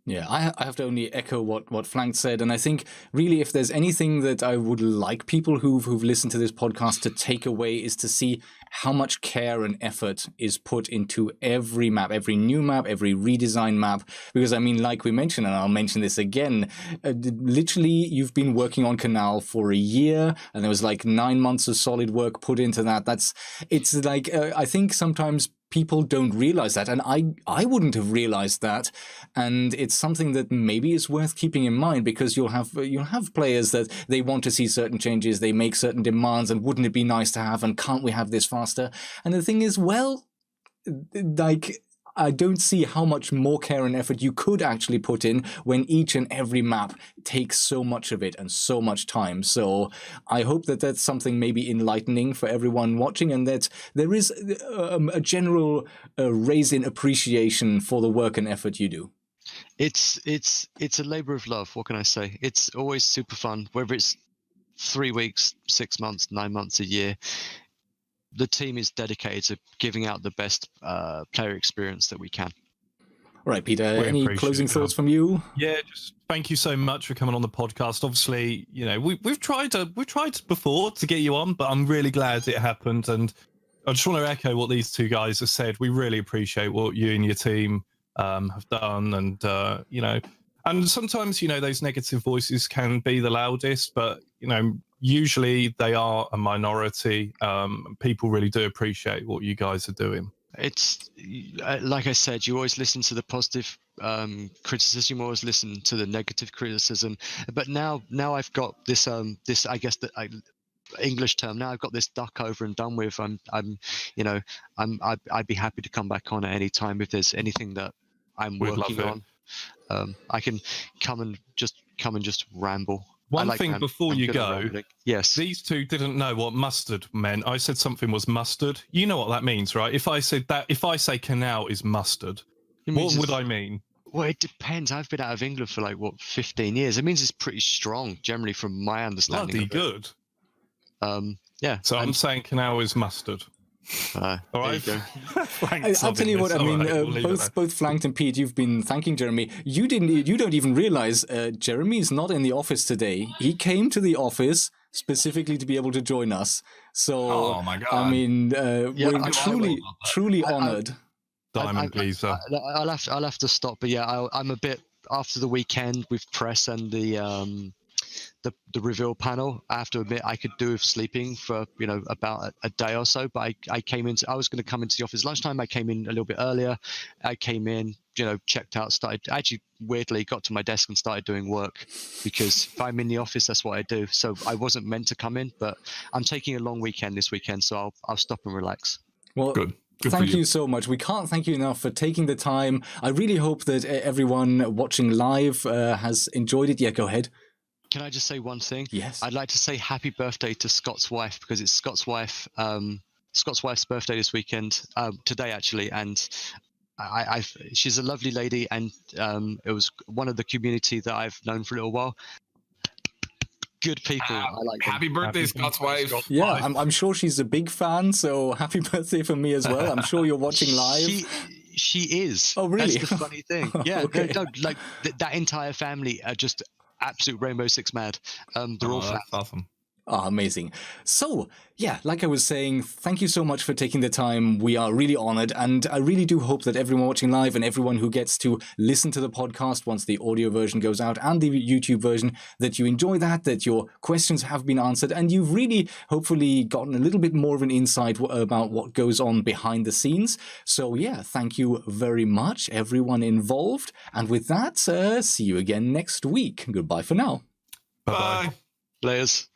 Yeah, I have to only echo what Flank said, and I think really if there's anything that I would like people who've listened to this podcast to take away is to see how much care and effort is put into every map, every new map, every redesign map. Because I mean, like we mentioned, and I'll mention this again, literally you've been working on Canal for a year, and there was like 9 months of solid work put into that. It's like I think sometimes people don't realize that, and I wouldn't have realized that, and it's something that maybe is worth keeping in mind, because you'll have players that they want to see certain changes, they make certain demands, and wouldn't it be nice to have, and can't we have this faster? And the thing is, well, like, I don't see how much more care and effort you could actually put in when each and every map takes so much of it and so much time. So I hope that that's something maybe enlightening for everyone watching, and that there is a general raise in appreciation for the work and effort you do. It's a labor of love. What can I say? It's always super fun, whether it's 3 weeks, 6 months, 9 months, a year. The team is dedicated to giving out the best player experience that we can. All right, Peter, any closing thoughts from you? Yeah, just thank you so much for coming on the podcast. Obviously, we've tried before to get you on, but I'm really glad it happened. And I just want to echo what these two guys have said. We really appreciate what you and your team have done, and and sometimes those negative voices can be the loudest, but usually they are a minority. People really do appreciate what you guys are doing. It's like I said, you always listen to the positive criticism, you always listen to the negative criticism. But now I've got this I guess the English term. Now I've got this duck over and done with. I'd be happy to come back on at any time if there's anything that I'm working on. I can come and just ramble. One thing before you go, yes, these two didn't know what mustard meant. I said something was mustard. You know what that means, right? If I say canal is mustard, what would I mean? Well, it depends. I've been out of England for 15 years. It means it's pretty strong, generally, from my understanding. Bloody good. Yeah. So I'm saying canal is mustard. All right. I'll tell you what. I mean, both Flanked and Pete, you've been thanking Jeremy. You don't even realize Jeremy is not in the office today. He came to the office specifically to be able to join us. So, Oh my God. I mean, Yeah, we're I- truly I- honored. Diamond geezer. I'll have to stop, but yeah, I'm a bit after the weekend with press and the reveal panel. I have to admit, I could do with sleeping for about a day or so. But I was going to come into the office lunchtime. I came in a little bit earlier. I came in, checked out, started. Actually, weirdly, got to my desk and started doing work because if I'm in the office, that's what I do. So I wasn't meant to come in, but I'm taking a long weekend this weekend, so I'll stop and relax. Well, Good. Good for thank you. you so much. We can't thank you enough for taking the time. I really hope that everyone watching live has enjoyed it. Yeah, go ahead. Can I just say one thing? Yes. I'd like to say happy birthday to Scott's wife because it's Scott's wife's birthday this weekend, today actually, and she's a lovely lady, and it was one of the community that I've known for a little while. Good people. I like them. Happy birthday, Happy Scott's birthday, wife. Scott's Yeah, wife. I'm sure she's a big fan, so happy birthday from me as well. I'm sure you're watching live. She is. Oh, really? That's the funny thing. Yeah, Okay. no, like that entire family are just absolute Rainbow Six mad. They're all That's fans. awesome. Ah, amazing. So, yeah, like I was saying, thank you so much for taking the time. We are really honored. And I really do hope that everyone watching live and everyone who gets to listen to the podcast once the audio version goes out and the YouTube version, that you enjoy that your questions have been answered, and you've really hopefully gotten a little bit more of an insight about what goes on behind the scenes. So, yeah, thank you very much, everyone involved. And with that, see you again next week. Goodbye for now. Bye-bye. Bye. Layers.